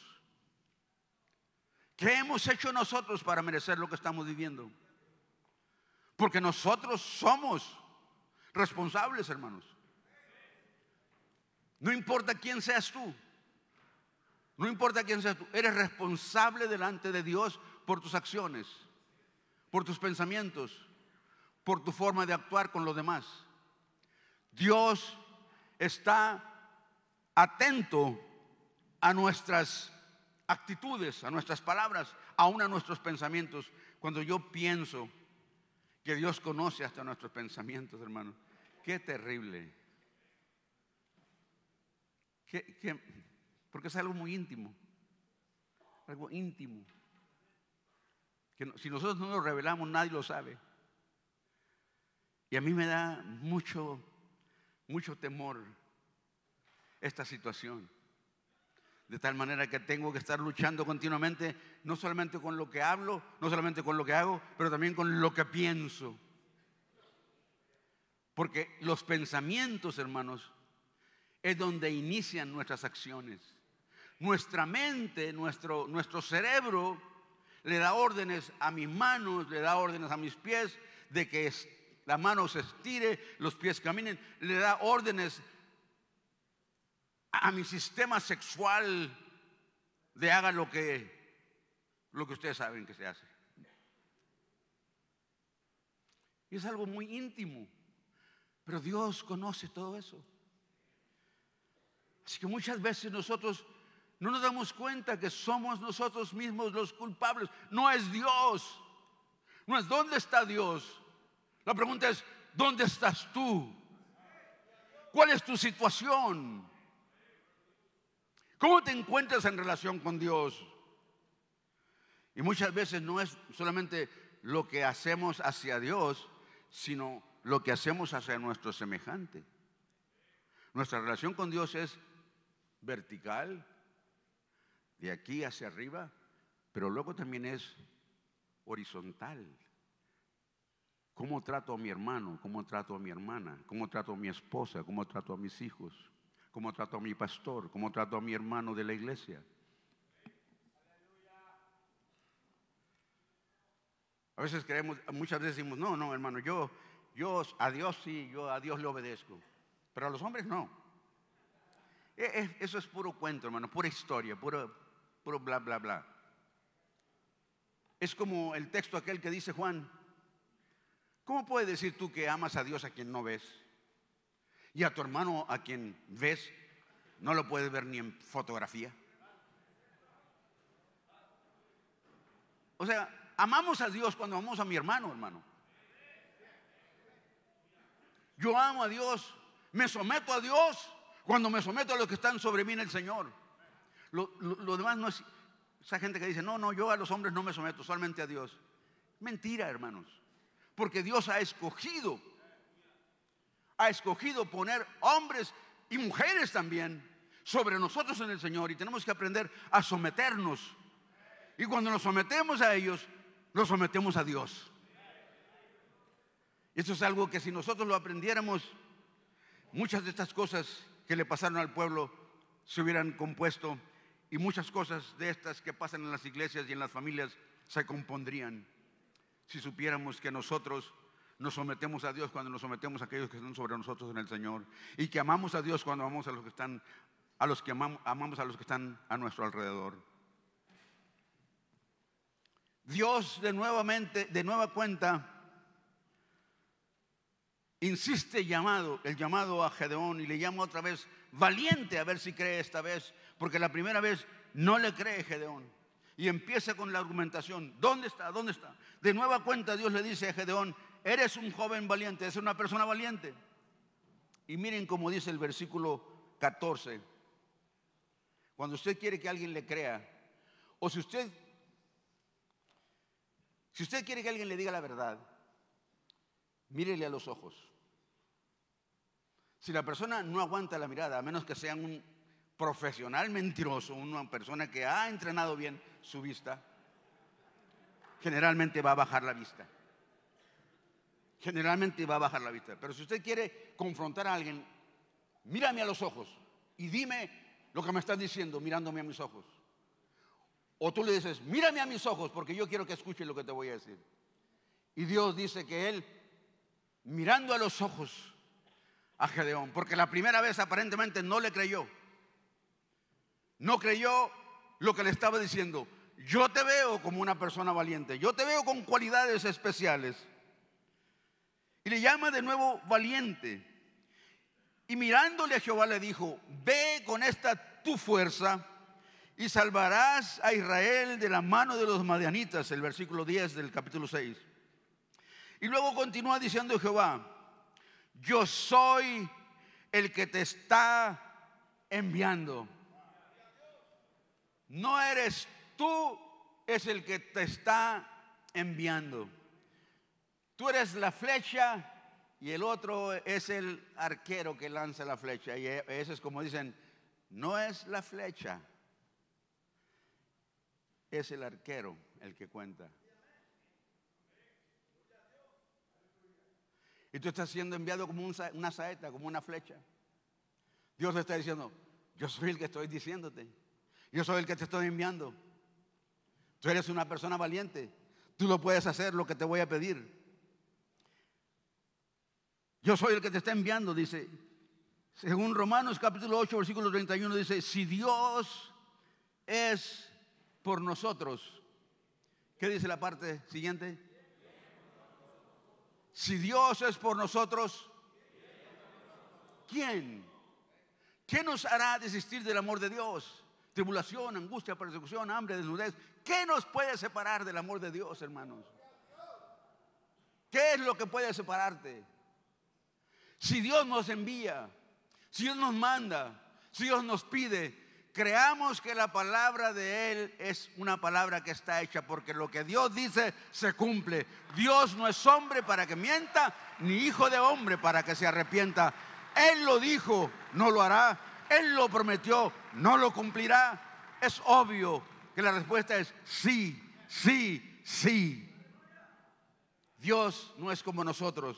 ¿Qué hemos hecho nosotros para merecer lo que estamos viviendo? Porque nosotros somos responsables, hermanos. No importa quién seas tú. No importa quién seas tú. Eres responsable delante de Dios por tus acciones, por tus pensamientos, por tu forma de actuar con los demás. Dios está atento a nuestras actitudes, a nuestras palabras, aún a nuestros pensamientos. Cuando yo pienso que Dios conoce hasta nuestros pensamientos, hermano, qué terrible. Porque es algo muy íntimo. Algo íntimo. Que si nosotros no lo revelamos, nadie lo sabe. Y a mí me da mucho temor esta situación. De tal manera que tengo que estar luchando continuamente, no solamente con lo que hablo, no solamente con lo que hago, pero también con lo que pienso. Porque los pensamientos, hermanos, es donde inician nuestras acciones. Nuestra mente, nuestro cerebro le da órdenes a mis manos, le da órdenes a mis pies de que la mano se estire, los pies caminen, le da órdenes a mi sistema sexual de haga lo que ustedes saben que se hace. Y es algo muy íntimo, pero Dios conoce todo eso. Así que muchas veces nosotros no nos damos cuenta que somos nosotros mismos los culpables. No es Dios. No es ¿dónde está Dios? La pregunta es ¿dónde estás tú? ¿Cuál es tu situación? ¿Cómo te encuentras en relación con Dios? Y muchas veces no es solamente lo que hacemos hacia Dios, sino lo que hacemos hacia nuestro semejante. Nuestra relación con Dios es vertical, de aquí hacia arriba, pero luego también es horizontal. ¿Cómo trato a mi hermano? ¿Cómo trato a mi hermana? ¿Cómo trato a mi esposa? ¿Cómo trato a mis hijos? ¿Cómo trato a mi pastor? ¿Cómo trato a mi hermano de la iglesia? A veces muchas veces decimos, no, hermano, yo a Dios sí, yo a Dios le obedezco, pero a los hombres no. Eso es puro cuento, hermano, pura historia, puro bla, bla, bla. Es como el texto aquel que dice Juan: ¿cómo puedes decir tú que amas a Dios a quien no ves? Y a tu hermano a quien ves, no lo puedes ver ni en fotografía. O sea, amamos a Dios cuando amamos a mi hermano. Yo amo a Dios, me someto a Dios cuando me someto a los que están sobre mí en el Señor. Lo demás no es. Esa gente que dice, no, yo a los hombres no me someto, solamente a Dios. Mentira, hermanos. Porque Dios ha escogido poner hombres y mujeres también sobre nosotros en el Señor, y tenemos que aprender a someternos. Y cuando nos sometemos a ellos, nos sometemos a Dios. Esto es algo que si nosotros lo aprendiéramos, muchas de estas cosas que le pasaron al pueblo se hubieran compuesto, y muchas cosas de estas que pasan en las iglesias y en las familias se compondrían si supiéramos que nosotros nos sometemos a Dios cuando nos sometemos a aquellos que están sobre nosotros en el Señor, y que amamos a Dios cuando amamos a los que están, amamos a los que están a nuestro alrededor. Dios de nueva cuenta insiste el llamado a Gedeón, y le llama otra vez valiente, a ver si cree esta vez, porque la primera vez no le cree Gedeón. Y empieza con la argumentación. ¿Dónde está? De nueva cuenta Dios le dice a Gedeón: eres un joven valiente, eres una persona valiente. Y miren cómo dice el versículo 14. Cuando usted quiere que alguien le crea, o si usted quiere que alguien le diga la verdad, mírele a los ojos. Si la persona no aguanta la mirada, a menos que sea un profesional mentiroso, una persona que ha entrenado bien su vista, generalmente va a bajar la vista. Pero si usted quiere confrontar a alguien, mírame a los ojos y dime lo que me estás diciendo mirándome a mis ojos. O tú le dices, mírame a mis ojos porque yo quiero que escuche lo que te voy a decir. Y Dios dice que él, mirando a los ojos a Gedeón, porque la primera vez aparentemente no le creyó. No creyó lo que le estaba diciendo. Yo te veo como una persona valiente, yo te veo con cualidades especiales. Y le llama de nuevo valiente. Y mirándole a Jehová le dijo: ve con esta tu fuerza y salvarás a Israel de la mano de los madianitas. El versículo 10 del capítulo 6. Y luego continúa diciendo Jehová: yo soy el que te está enviando. No eres tú, es el que te está enviando. Tú eres la flecha y el otro es el arquero que lanza la flecha. Y eso es como dicen, no es la flecha, es el arquero el que cuenta. Y tú estás siendo enviado como una saeta, como una flecha. Dios te está diciendo: yo soy el que estoy diciéndote, yo soy el que te estoy enviando. Tú eres una persona valiente, tú lo puedes hacer, lo que te voy a pedir. Yo soy el que te está enviando, dice. Según Romanos capítulo 8 versículo 31 dice: si Dios es por nosotros, ¿qué dice la parte siguiente? Si Dios es por nosotros, ¿quién nos hará desistir del amor de Dios? Tribulación, angustia, persecución, hambre, desnudez. ¿Qué nos puede separar del amor de Dios, hermanos? ¿Qué es lo que puede separarte? Si Dios nos envía, si Dios nos manda, si Dios nos pide, creamos que la palabra de Él es una palabra que está hecha, porque lo que Dios dice se cumple. Dios no es hombre para que mienta, ni hijo de hombre para que se arrepienta. Él lo dijo, no lo hará. Él lo prometió, ¿no lo cumplirá? Es obvio que la respuesta es sí, sí, sí. Dios no es como nosotros.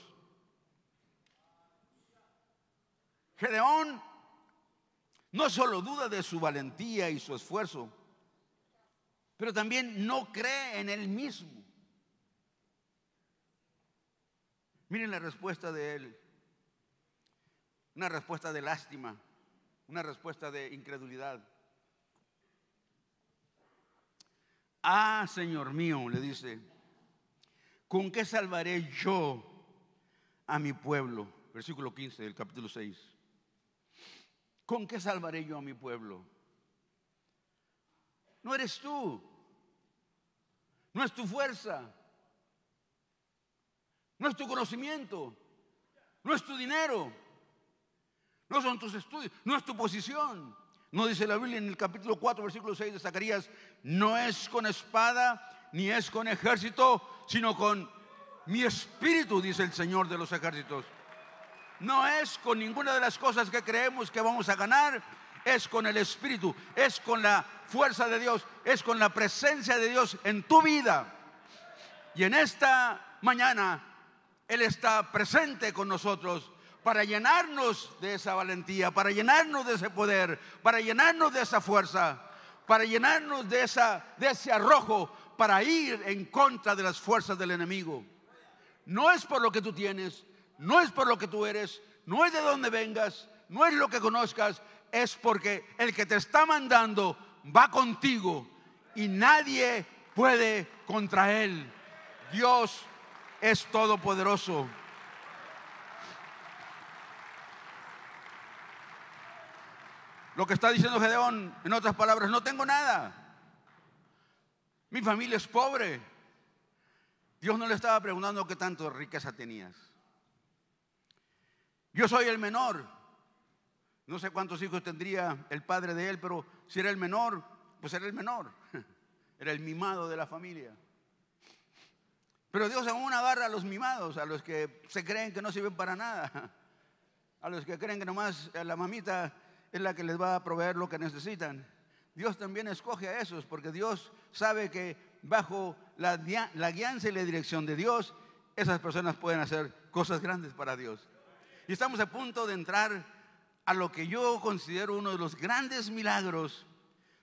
Gedeón no solo duda de su valentía y su esfuerzo, pero también no cree en él mismo. Miren la respuesta de él. Una respuesta de lástima, una respuesta de incredulidad. Ah, Señor mío, le dice, ¿con qué salvaré yo a mi pueblo? Versículo 15 del capítulo 6. ¿Con qué salvaré yo a mi pueblo? No eres tú, no es tu fuerza, no es tu conocimiento, no es tu dinero, no son tus estudios, no es tu posición. No dice la Biblia en el capítulo 4, versículo 6 de Zacarías, no es con espada ni es con ejército, sino con mi espíritu, dice el Señor de los ejércitos. No es con ninguna de las cosas que creemos que vamos a ganar, es con el espíritu, es con la fuerza de Dios, es con la presencia de Dios en tu vida. Y en esta mañana Él está presente con nosotros para llenarnos de esa valentía, para llenarnos de ese poder, para llenarnos de esa fuerza, para llenarnos de ese arrojo, para ir en contra de las fuerzas del enemigo. No es por lo que tú tienes, no es por lo que tú eres, no es de dónde vengas, no es lo que conozcas, es porque el que te está mandando va contigo y nadie puede contra él. Dios es todopoderoso. Lo que está diciendo Gedeón, en otras palabras, no tengo nada. Mi familia es pobre. Dios no le estaba preguntando qué tanto riqueza tenías. Yo soy el menor. No sé cuántos hijos tendría el padre de él, pero si era el menor, pues era el menor. Era el mimado de la familia. Pero Dios aún agarra a los mimados, a los que se creen que no sirven para nada, a los que creen que nomás la mamita es la que les va a proveer lo que necesitan. Dios también escoge a esos, porque Dios sabe que bajo la guianza y la dirección de Dios, esas personas pueden hacer cosas grandes para Dios. Y estamos a punto de entrar a lo que yo considero uno de los grandes milagros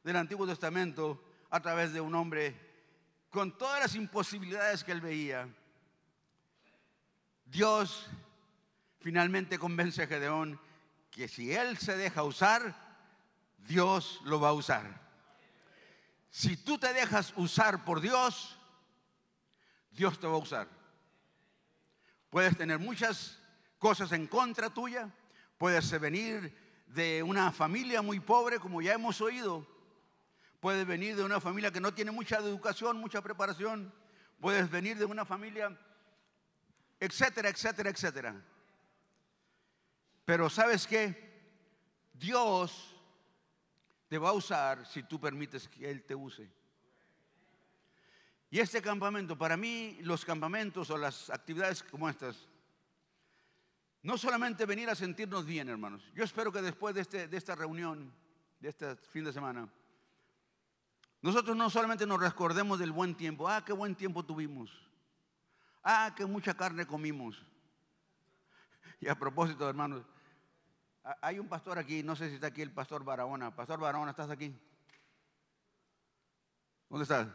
del Antiguo Testamento a través de un hombre con todas las imposibilidades que él veía. Dios finalmente convence a Gedeón que si él se deja usar, Dios lo va a usar. Si tú te dejas usar por Dios, Dios te va a usar. Puedes tener muchas cosas en contra tuya, puedes venir de una familia muy pobre, como ya hemos oído, puedes venir de una familia que no tiene mucha educación, mucha preparación, puedes venir de una familia, etcétera, etcétera, etcétera. Pero ¿sabes qué? Dios te va a usar si tú permites que Él te use. Y este campamento, para mí, los campamentos o las actividades como estas, no solamente venir a sentirnos bien, hermanos. Yo espero que después de esta reunión, de este fin de semana, nosotros no solamente nos recordemos del buen tiempo. Ah, qué buen tiempo tuvimos. Ah, qué mucha carne comimos. Y a propósito, hermanos, hay un pastor aquí, no sé si está aquí el pastor Barahona. Pastor Barahona, ¿estás aquí? ¿Dónde estás?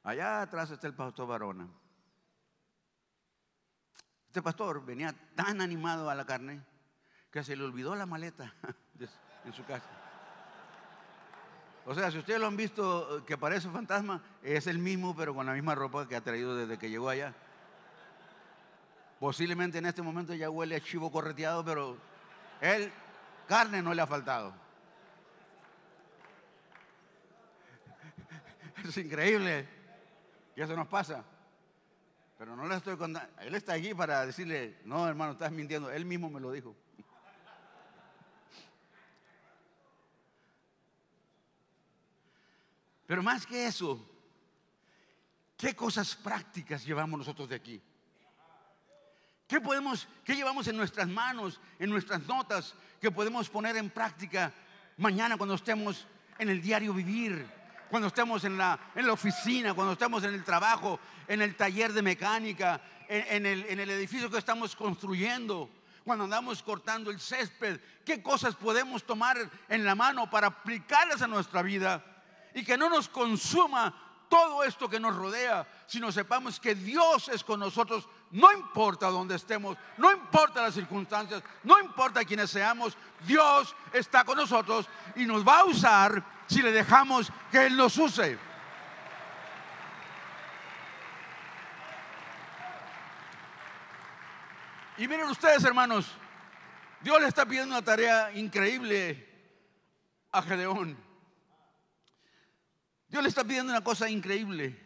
Allá atrás está el pastor Barahona. Este pastor venía tan animado a la carne que se le olvidó la maleta en su casa. O sea, si ustedes lo han visto que parece fantasma, es el mismo, pero con la misma ropa que ha traído desde que llegó allá. Posiblemente en este momento ya huele a chivo correteado, pero él, carne no le ha faltado. Es increíble que eso nos pasa. Pero no le estoy contando. Él está aquí para decirle, no, hermano, estás mintiendo. Él mismo me lo dijo. Pero más que eso, ¿qué cosas prácticas llevamos nosotros de aquí? qué llevamos en nuestras manos, en nuestras notas, que podemos poner en práctica mañana cuando estemos en el diario vivir, cuando estemos en la oficina, cuando estemos en el trabajo, en el taller de mecánica, en el edificio que estamos construyendo, cuando andamos cortando el césped? ¿Qué cosas podemos tomar en la mano para aplicarlas a nuestra vida y que no nos consuma todo esto que nos rodea, sino sepamos que Dios es con nosotros? No importa dónde estemos, no importa las circunstancias, no importa quiénes seamos, Dios está con nosotros y nos va a usar si le dejamos que Él nos use. Y miren ustedes, hermanos, Dios le está pidiendo una tarea increíble a Gedeón. Dios le está pidiendo una cosa increíble.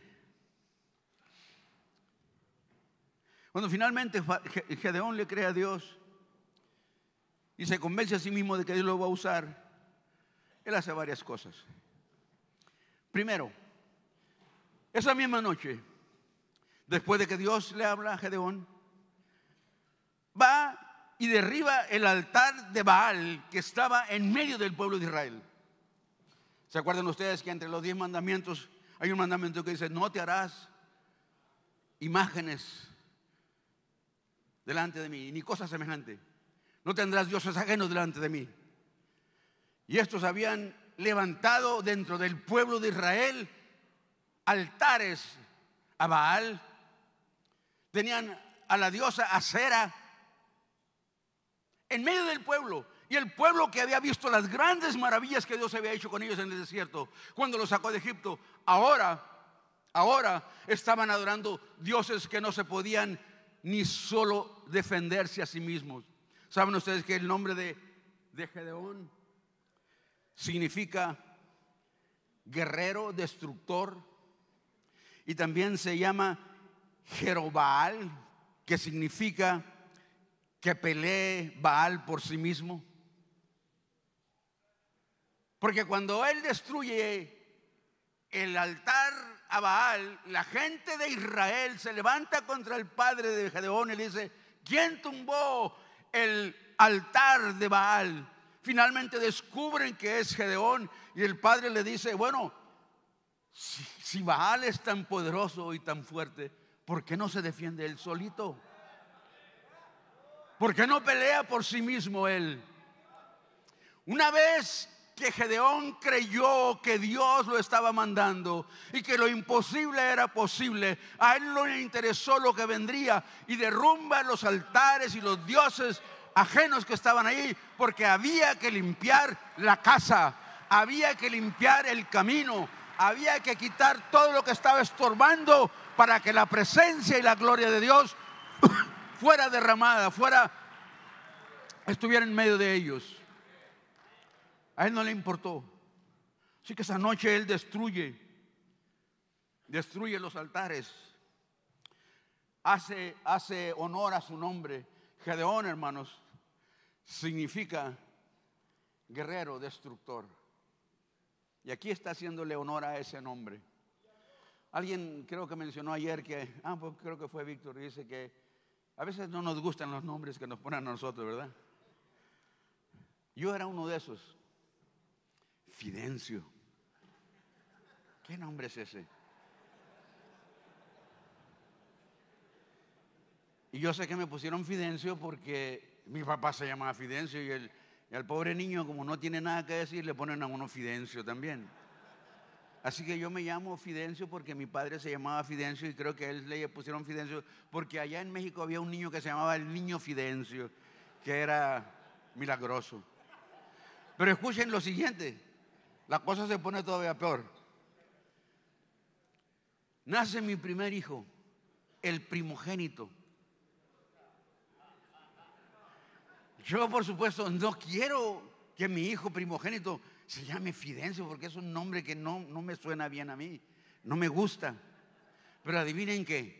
Cuando finalmente Gedeón le cree a Dios y se convence a sí mismo de que Dios lo va a usar, él hace varias cosas. Primero, esa misma noche, después de que Dios le habla a Gedeón, va y derriba el altar de Baal que estaba en medio del pueblo de Israel. ¿Se acuerdan ustedes que entre los 10 mandamientos hay un mandamiento que dice: no te harás imágenes delante de mí, ni cosa semejante? No tendrás dioses ajenos delante de mí. Y estos habían levantado dentro del pueblo de Israel altares a Baal. Tenían a la diosa Acera en medio del pueblo. Y el pueblo que había visto las grandes maravillas que Dios había hecho con ellos en el desierto, cuando los sacó de Egipto, ahora estaban adorando dioses que no se podían ni solo defenderse a sí mismos. ¿Saben ustedes que el nombre de Gedeón significa guerrero, destructor? Y también se llama Jerobbaal, que significa que pelee Baal por sí mismo. Porque cuando él destruye el altar a Baal, la gente de Israel se levanta contra el padre de Gedeón y le dice: ¿quién tumbó el altar de Baal? Finalmente descubren que es Gedeón y el padre le dice: bueno, si Baal es tan poderoso y tan fuerte, ¿por qué no se defiende él solito? ¿Por qué no pelea por sí mismo él? Una vez que Gedeón creyó que Dios lo estaba mandando y que lo imposible era posible, a él no le interesó lo que vendría y derrumba los altares y los dioses ajenos que estaban ahí, porque había que limpiar la casa, había que limpiar el camino, había que quitar todo lo que estaba estorbando para que la presencia y la gloria de Dios fuera derramada, estuviera en medio de ellos. A él no le importó. Así que esa noche él destruye los altares, hace honor a su nombre. Gedeón, hermanos, significa guerrero, destructor. Y aquí está haciéndole honor a ese nombre. Alguien creo que mencionó ayer que, pues creo que fue Víctor, dice que a veces no nos gustan los nombres que nos ponen a nosotros, ¿verdad? Yo era uno de esos. Fidencio. ¿Qué nombre es ese? Y yo sé que me pusieron Fidencio porque mi papá se llamaba Fidencio y al pobre niño, como no tiene nada que decir, le ponen a uno Fidencio también. Así que yo me llamo Fidencio porque mi padre se llamaba Fidencio y creo que a él le pusieron Fidencio porque allá en México había un niño que se llamaba el niño Fidencio, que era milagroso. Pero escuchen lo siguiente. La cosa se pone todavía peor. Nace mi primer hijo, el primogénito. Yo, por supuesto, no quiero que mi hijo primogénito se llame Fidencio, porque es un nombre que no me suena bien a mí, no me gusta. Pero adivinen qué,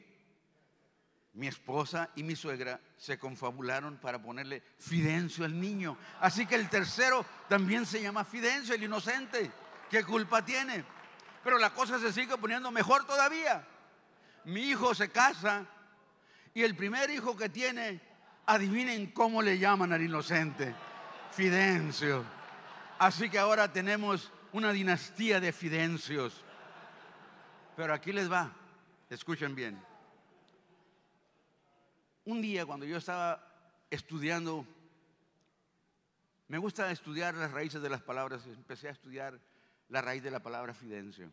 mi esposa y mi suegra se confabularon para ponerle Fidencio al niño. Así que el tercero también se llama Fidencio, el inocente. ¿Qué culpa tiene? Pero la cosa se sigue poniendo mejor todavía. Mi hijo se casa Y el primer hijo que tiene, adivinen cómo le llaman al inocente: Fidencio. Así que ahora tenemos una dinastía de Fidencios. Pero aquí les va, escuchen bien. Un día cuando yo estaba estudiando, me gusta estudiar las raíces de las palabras, empecé a estudiar la raíz de la palabra Fidencio.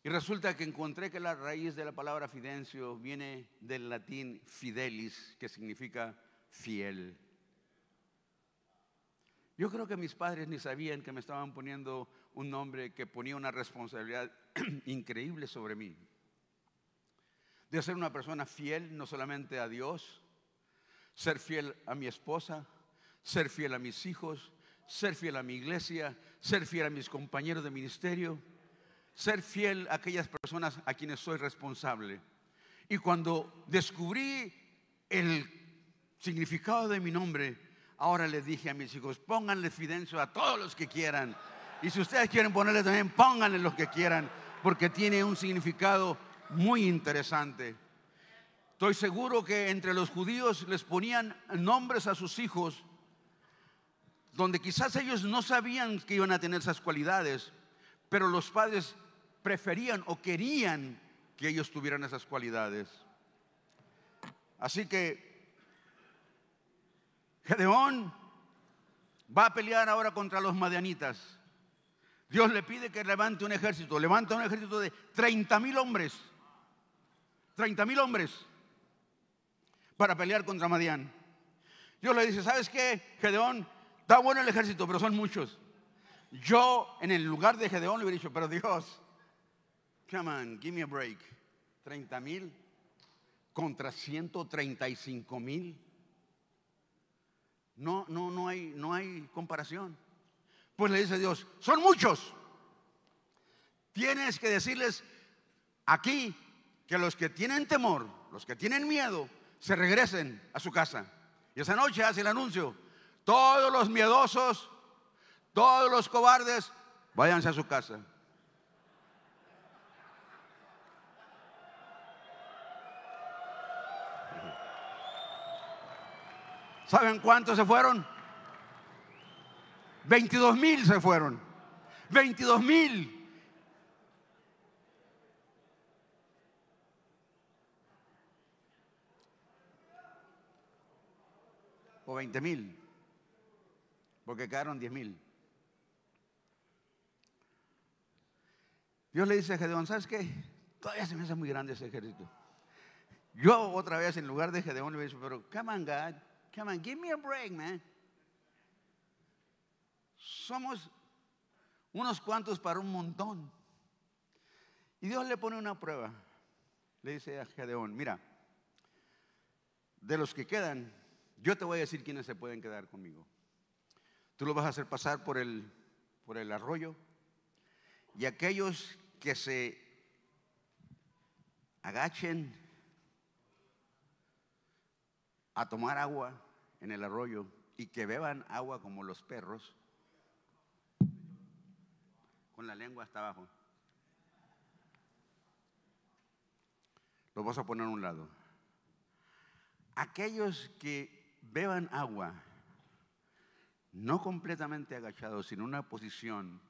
Y resulta que encontré que la raíz de la palabra Fidencio viene del latín fidelis, que significa fiel. Yo creo que mis padres ni sabían que me estaban poniendo un nombre que ponía una responsabilidad increíble sobre mí. De ser una persona fiel no solamente a Dios, ser fiel a mi esposa, ser fiel a mis hijos, ser fiel a mi iglesia, ser fiel a mis compañeros de ministerio, ser fiel a aquellas personas a quienes soy responsable. Y cuando descubrí el significado de mi nombre, ahora les dije a mis hijos: pónganle Fidencio a todos los que quieran. Y si ustedes quieren ponerle también, pónganle los que quieran, porque tiene un significado muy interesante. Estoy seguro que entre los judíos les ponían nombres a sus hijos donde quizás ellos no sabían que iban a tener esas cualidades, pero los padres preferían o querían que ellos tuvieran esas cualidades. Así que Gedeón va a pelear ahora contra los madianitas. Dios le pide que levanta un ejército de 30,000 hombres. 30,000 hombres para pelear contra Madián. Dios le dice: ¿sabes qué, Gedeón? Está bueno el ejército, pero son muchos. Yo en el lugar de Gedeón le hubiera dicho: pero Dios, come on, give me a break. 30,000 contra 135,000. No hay comparación. Pues le dice Dios: son muchos. Tienes que decirles aquí que los que tienen temor, los que tienen miedo, se regresen a su casa. Y esa noche hace el anuncio: todos los miedosos, todos los cobardes, váyanse a su casa. ¿Saben cuántos se fueron? 22,000 se fueron. 22,000. O 20,000, porque quedaron 10,000. Dios le dice a Gedeón: ¿sabes qué? Todavía se me hace muy grande ese ejército. Yo otra vez en lugar de Gedeón le digo: pero come on, God, come on, give me a break, man. Somos unos cuantos para un montón. Y Dios le pone una prueba. Le dice a Gedeón: mira, de los que quedan, yo te voy a decir quiénes se pueden quedar conmigo. Tú los vas a hacer pasar por el arroyo, y aquellos que se agachen a tomar agua en el arroyo y que beban agua como los perros, con la lengua hasta abajo, los vas a poner a un lado. Aquellos que beban agua no completamente agachados, sino en una posición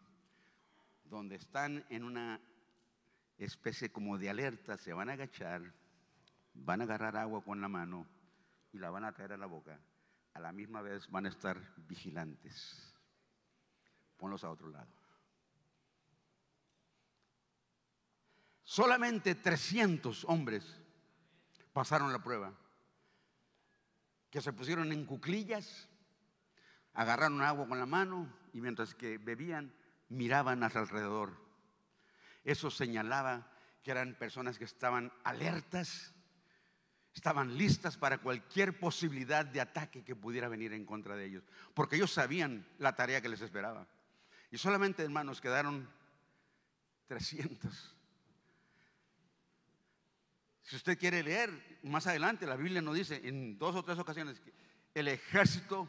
donde están en una especie como de alerta, se van a agachar, van a agarrar agua con la mano y la van a traer a la boca. A la misma vez van a estar vigilantes. Ponlos a otro lado. Solamente 300 hombres pasaron la prueba, que se pusieron en cuclillas, agarraron agua con la mano y mientras que bebían, miraban a su alrededor. Eso señalaba que eran personas que estaban alertas, estaban listas para cualquier posibilidad de ataque que pudiera venir en contra de ellos, porque ellos sabían la tarea que les esperaba. Y solamente, hermanos, quedaron 300. Si usted quiere leer más adelante, la Biblia nos dice en 2 o 3 ocasiones que el ejército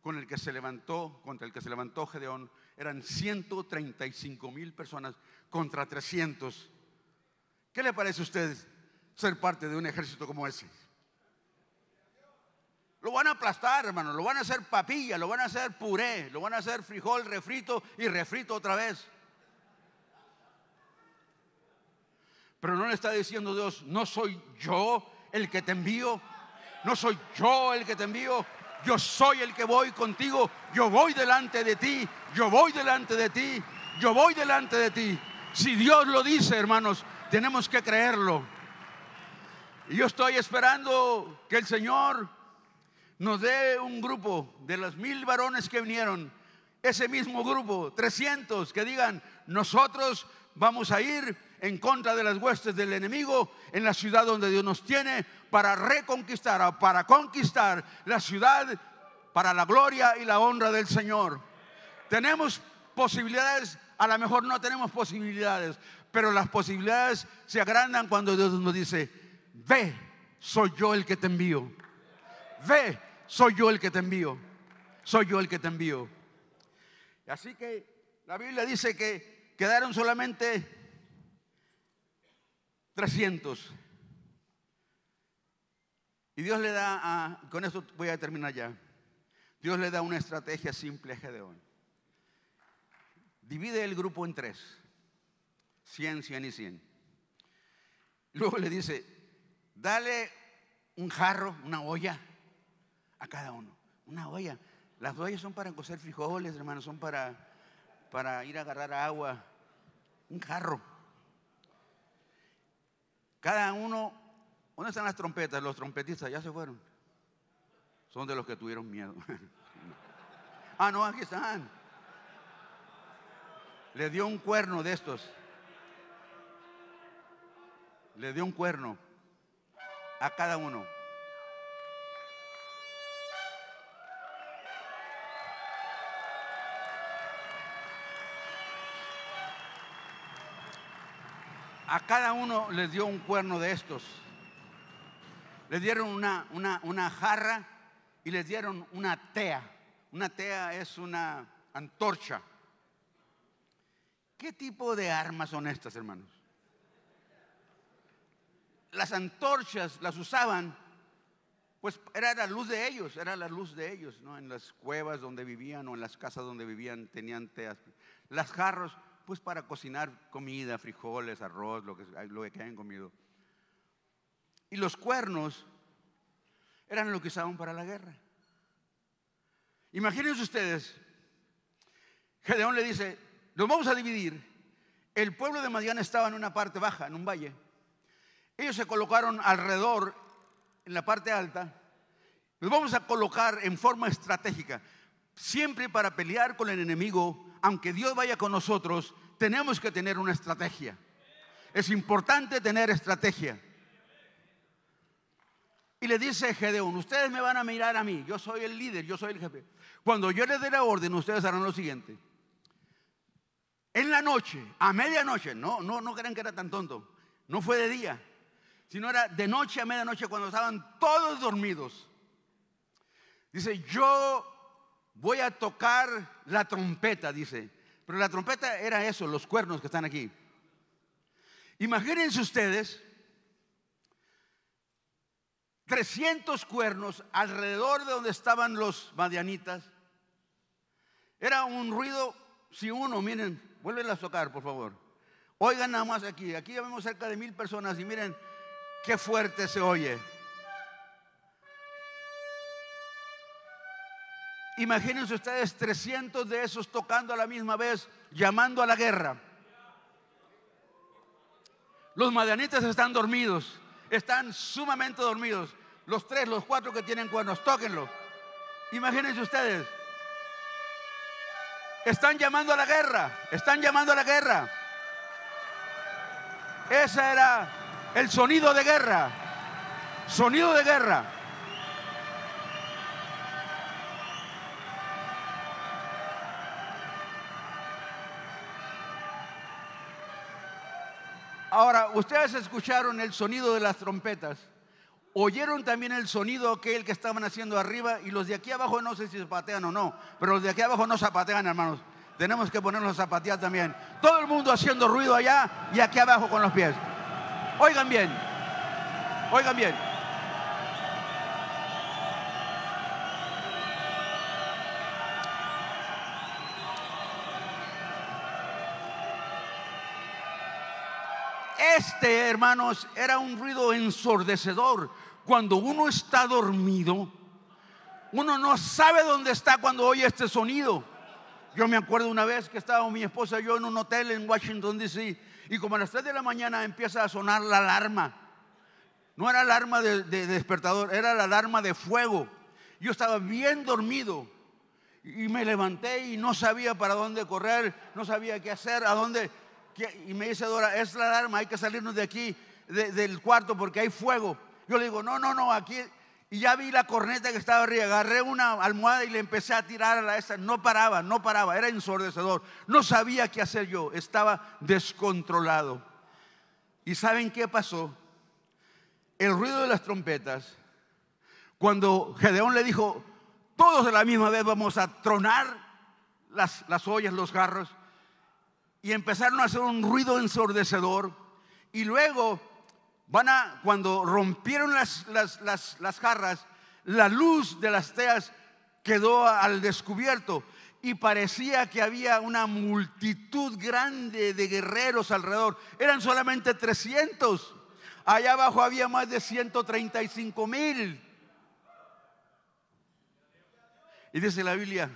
contra el que se levantó Gedeón eran 135,000 personas contra 300. ¿Qué le parece a usted ser parte de un ejército como ese. Lo van a aplastar, hermano, lo van a hacer papilla, lo van a hacer puré, lo van a hacer frijol refrito y refrito otra vez. Pero no le está diciendo Dios, no soy yo el que te envío, no soy yo el que te envío, yo soy el que voy contigo, yo voy delante de ti, yo voy delante de ti, yo voy delante de ti. Si Dios lo dice, hermanos, tenemos que creerlo. Y yo estoy esperando que el Señor nos dé un grupo de los 1000 varones que vinieron, ese mismo grupo, 300, que digan, nosotros vamos a ir en contra de las huestes del enemigo en la ciudad donde Dios nos tiene para reconquistar, para conquistar la ciudad para la gloria y la honra del Señor. Tenemos posibilidades, a lo mejor no tenemos posibilidades, pero las posibilidades se agrandan cuando Dios nos dice, ve, soy yo el que te envío. Ve, soy yo el que te envío. Soy yo el que te envío. Así que la Biblia dice que quedaron solamente 300. Y Dios le da, con esto voy a terminar ya. Dios le da una estrategia simple a Gedeón. Divide el grupo en 3. 100, 100 y 100. Luego le dice, dale un jarro, una olla a cada uno. Una olla. Las ollas son para cocer frijoles, hermanos, son para ir a agarrar agua. Un jarro. Cada uno. ¿Dónde están las trompetas? Los trompetistas ya se fueron. Son de los que tuvieron miedo. Ah, no, aquí están. Le dio un cuerno de estos. Le dio un cuerno a cada uno. A cada uno les dio un cuerno de estos. Les dieron una jarra y les dieron una tea. Una tea es una antorcha. ¿Qué tipo de armas son estas, hermanos? Las antorchas las usaban, pues era la luz de ellos, ¿no? En las cuevas donde vivían o en las casas donde vivían tenían teas. Las jarros, pues para cocinar comida, frijoles, arroz, lo que hayan comido. Y los cuernos eran lo que usaban para la guerra. Imagínense ustedes, Gedeón le dice, nos vamos a dividir. El pueblo de Madián estaba en una parte baja, en un valle. Ellos se colocaron alrededor, en la parte alta. Nos vamos a colocar en forma estratégica. Siempre para pelear con el enemigo, aunque Dios vaya con nosotros, tenemos que tener una estrategia. Es importante tener estrategia. Y le dice Gedeón, ustedes me van a mirar a mí, yo soy el líder, yo soy el jefe. Cuando yo les dé la orden, ustedes harán lo siguiente. En la noche, a medianoche, no crean que era tan tonto, no fue de día, sino era de noche a medianoche cuando estaban todos dormidos. Dice, yo voy a tocar la trompeta, dice. Pero la trompeta era eso, los cuernos que están aquí. Imagínense ustedes 300 cuernos alrededor de donde estaban los madianitas. Era un ruido, si uno, miren, vuélvenla a tocar, por favor. Oigan nada más aquí. Aquí ya vemos cerca de 1000 personas y miren qué fuerte se oye. Imagínense ustedes 300 de esos tocando a la misma vez, llamando a la guerra. Los madianitas están dormidos, están sumamente dormidos. Los 3, los 4 que tienen cuernos, tóquenlo. Imagínense ustedes. Están llamando a la guerra, están llamando a la guerra. Ese era el sonido de guerra. Sonido de guerra. Ahora, ustedes escucharon el sonido de las trompetas. Oyeron también el sonido aquel que estaban haciendo arriba. Y los de aquí abajo no sé si zapatean o no, pero los de aquí abajo no zapatean, hermanos. Tenemos que ponernos a zapatear también. Todo el mundo haciendo ruido allá y aquí abajo con los pies. Oigan bien. Oigan bien. Hermanos, era un ruido ensordecedor. Cuando uno está dormido, uno no sabe dónde está cuando oye este sonido. Yo me acuerdo una vez que estaba mi esposa y yo en un hotel en Washington, D.C. y como a las 3 de la mañana empieza a sonar la alarma. No era alarma de despertador, era la alarma de fuego. Yo estaba bien dormido y me levanté y no sabía para dónde correr, no sabía qué hacer, a dónde. Y me dice Dora, es la alarma, hay que salirnos de aquí, del cuarto porque hay fuego. Yo le digo, no, aquí. Y ya vi la corneta que estaba arriba, agarré una almohada y le empecé a tirar a la esa. No paraba, era ensordecedor. No sabía qué hacer yo, estaba descontrolado. ¿Y saben qué pasó? El ruido de las trompetas, cuando Gedeón le dijo, todos a la misma vez vamos a tronar las ollas, los jarros. Y empezaron a hacer un ruido ensordecedor. Y luego cuando rompieron las jarras, la luz de las teas quedó al descubierto. Y parecía que había una multitud grande de guerreros alrededor. Eran solamente 300. Allá abajo había más de 135,000. Y dice la Biblia,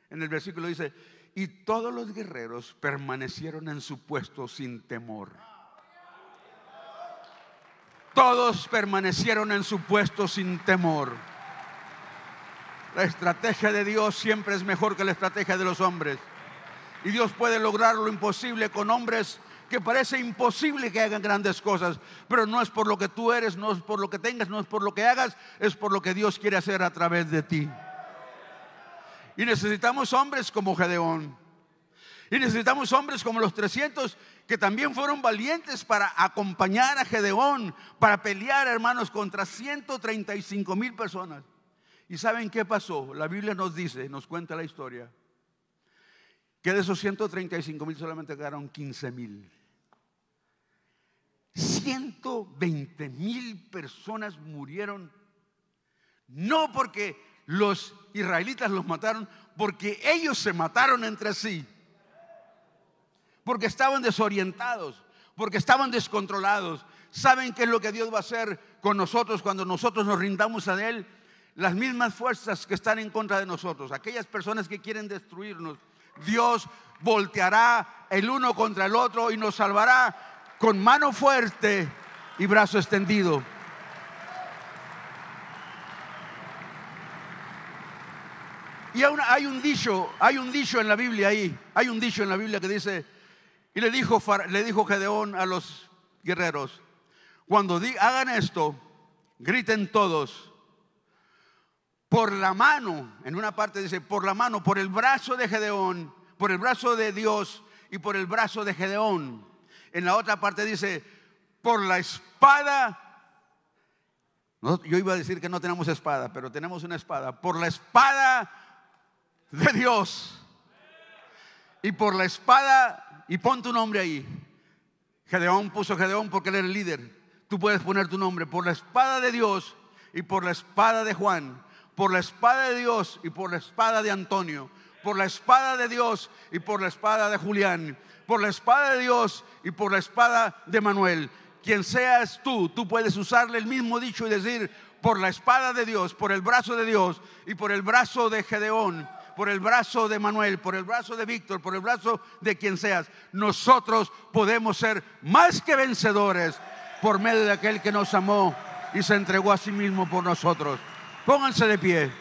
en el versículo dice, y todos los guerreros permanecieron en su puesto sin temor. Todos permanecieron en su puesto sin temor. La estrategia de Dios siempre es mejor que la estrategia de los hombres. Y Dios puede lograr lo imposible con hombres que parece imposible que hagan grandes cosas. Pero no es por lo que tú eres, no es por lo que tengas, no es por lo que hagas, es por lo que Dios quiere hacer a través de ti. Y necesitamos hombres como Gedeón. Y necesitamos hombres como los 300 que también fueron valientes para acompañar a Gedeón, para pelear, hermanos, contra 135,000 personas. ¿Y saben qué pasó? La Biblia nos dice, nos cuenta la historia, que de esos 135,000 solamente quedaron 15,000. 120,000 personas murieron, no porque los israelitas los mataron, porque ellos se mataron entre sí. Porque estaban desorientados, porque estaban descontrolados. ¿Saben qué es lo que Dios va a hacer con nosotros cuando nosotros nos rindamos a Él? Las mismas fuerzas que están en contra de nosotros, aquellas personas que quieren destruirnos, Dios volteará el uno contra el otro y nos salvará con mano fuerte y brazo extendido. Y hay un dicho en la Biblia ahí, hay un dicho en la Biblia que dice, y le dijo Gedeón a los guerreros, cuando hagan esto, griten todos, por la mano, en una parte dice, por la mano, por el brazo de Gedeón, por el brazo de Dios y por el brazo de Gedeón. En la otra parte dice, por la espada. Yo iba a decir que no tenemos espada, pero tenemos una espada. Por la espada de Dios y por la espada, y pon tu nombre ahí. Gedeón puso Gedeón porque él era el líder. Tú puedes poner tu nombre. Por la espada de Dios y por la espada de Juan, por la espada de Dios y por la espada de Antonio, por la espada de Dios y por la espada de Julián, por la espada de Dios y por la espada de Manuel. Quien seas tú puedes usarle el mismo dicho y decir, por la espada de Dios, por el brazo de Dios y por el brazo de Gedeón, por el brazo de Manuel, por el brazo de Víctor, por el brazo de quien seas, nosotros podemos ser más que vencedores por medio de aquel que nos amó y se entregó a sí mismo por nosotros. Pónganse de pie.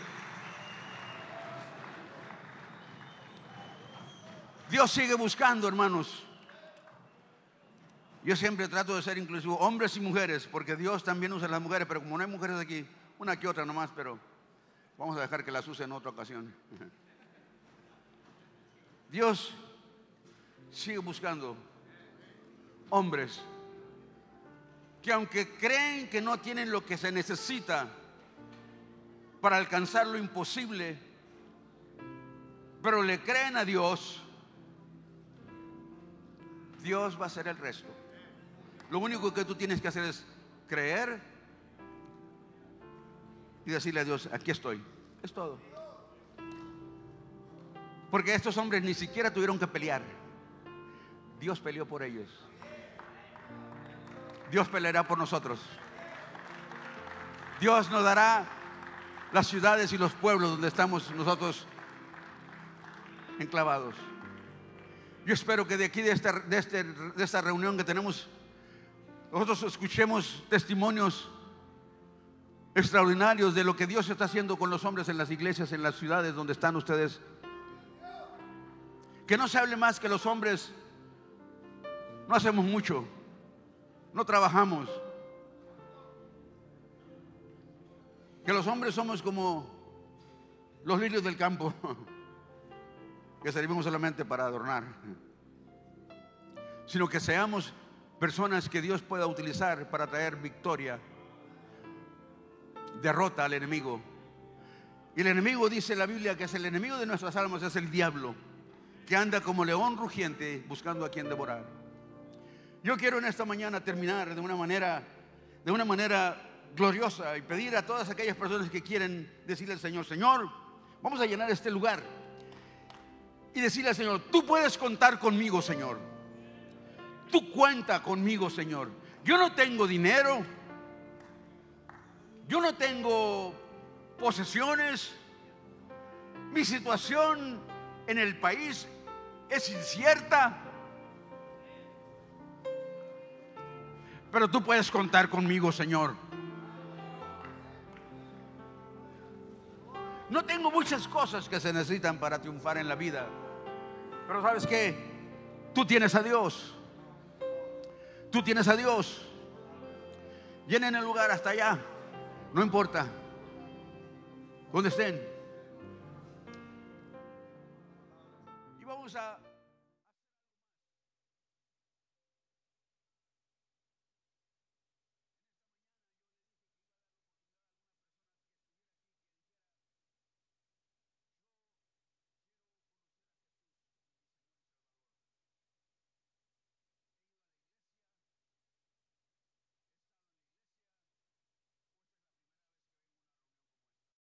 Dios sigue buscando, hermanos. Yo siempre trato de ser inclusivo, hombres y mujeres, porque Dios también usa a las mujeres, pero como no hay mujeres aquí, una que otra nomás, pero vamos a dejar que las use en otra ocasión. Dios sigue buscando hombres que aunque creen que no tienen lo que se necesita para alcanzar lo imposible, pero le creen a Dios, Dios va a hacer el resto. Lo único que tú tienes que hacer es creer y decirle a Dios, aquí estoy. Es todo. Porque estos hombres ni siquiera tuvieron que pelear. Dios peleó por ellos. Dios peleará por nosotros. Dios nos dará las ciudades y los pueblos donde estamos nosotros enclavados. Yo espero que de aquí, de esta reunión que tenemos, nosotros escuchemos testimonios extraordinarios de lo que Dios está haciendo con los hombres en las iglesias, en las ciudades donde están ustedes. Que no se hable más que los hombres no hacemos mucho, no trabajamos. Que los hombres somos como los lirios del campo, que servimos solamente para adornar, sino que seamos personas que Dios pueda utilizar para traer victoria, derrota al enemigo. Y el enemigo, dice la Biblia, que es el enemigo de nuestras almas, es el diablo, que anda como león rugiente buscando a quien devorar. Yo quiero en esta mañana terminar de una manera gloriosa y pedir a todas aquellas personas que quieren decirle al Señor, Señor, vamos a llenar este lugar, y decirle al Señor, tú puedes contar conmigo, Señor. Tú cuenta conmigo, Señor. Yo no tengo dinero, yo no tengo posesiones, mi situación en el país es incierta, pero tú puedes contar conmigo, Señor. No tengo muchas cosas que se necesitan para triunfar en la vida, pero ¿sabes qué? Tú tienes a Dios. Tú tienes a Dios. Llenen el lugar hasta allá, no importa donde estén. Y vamos a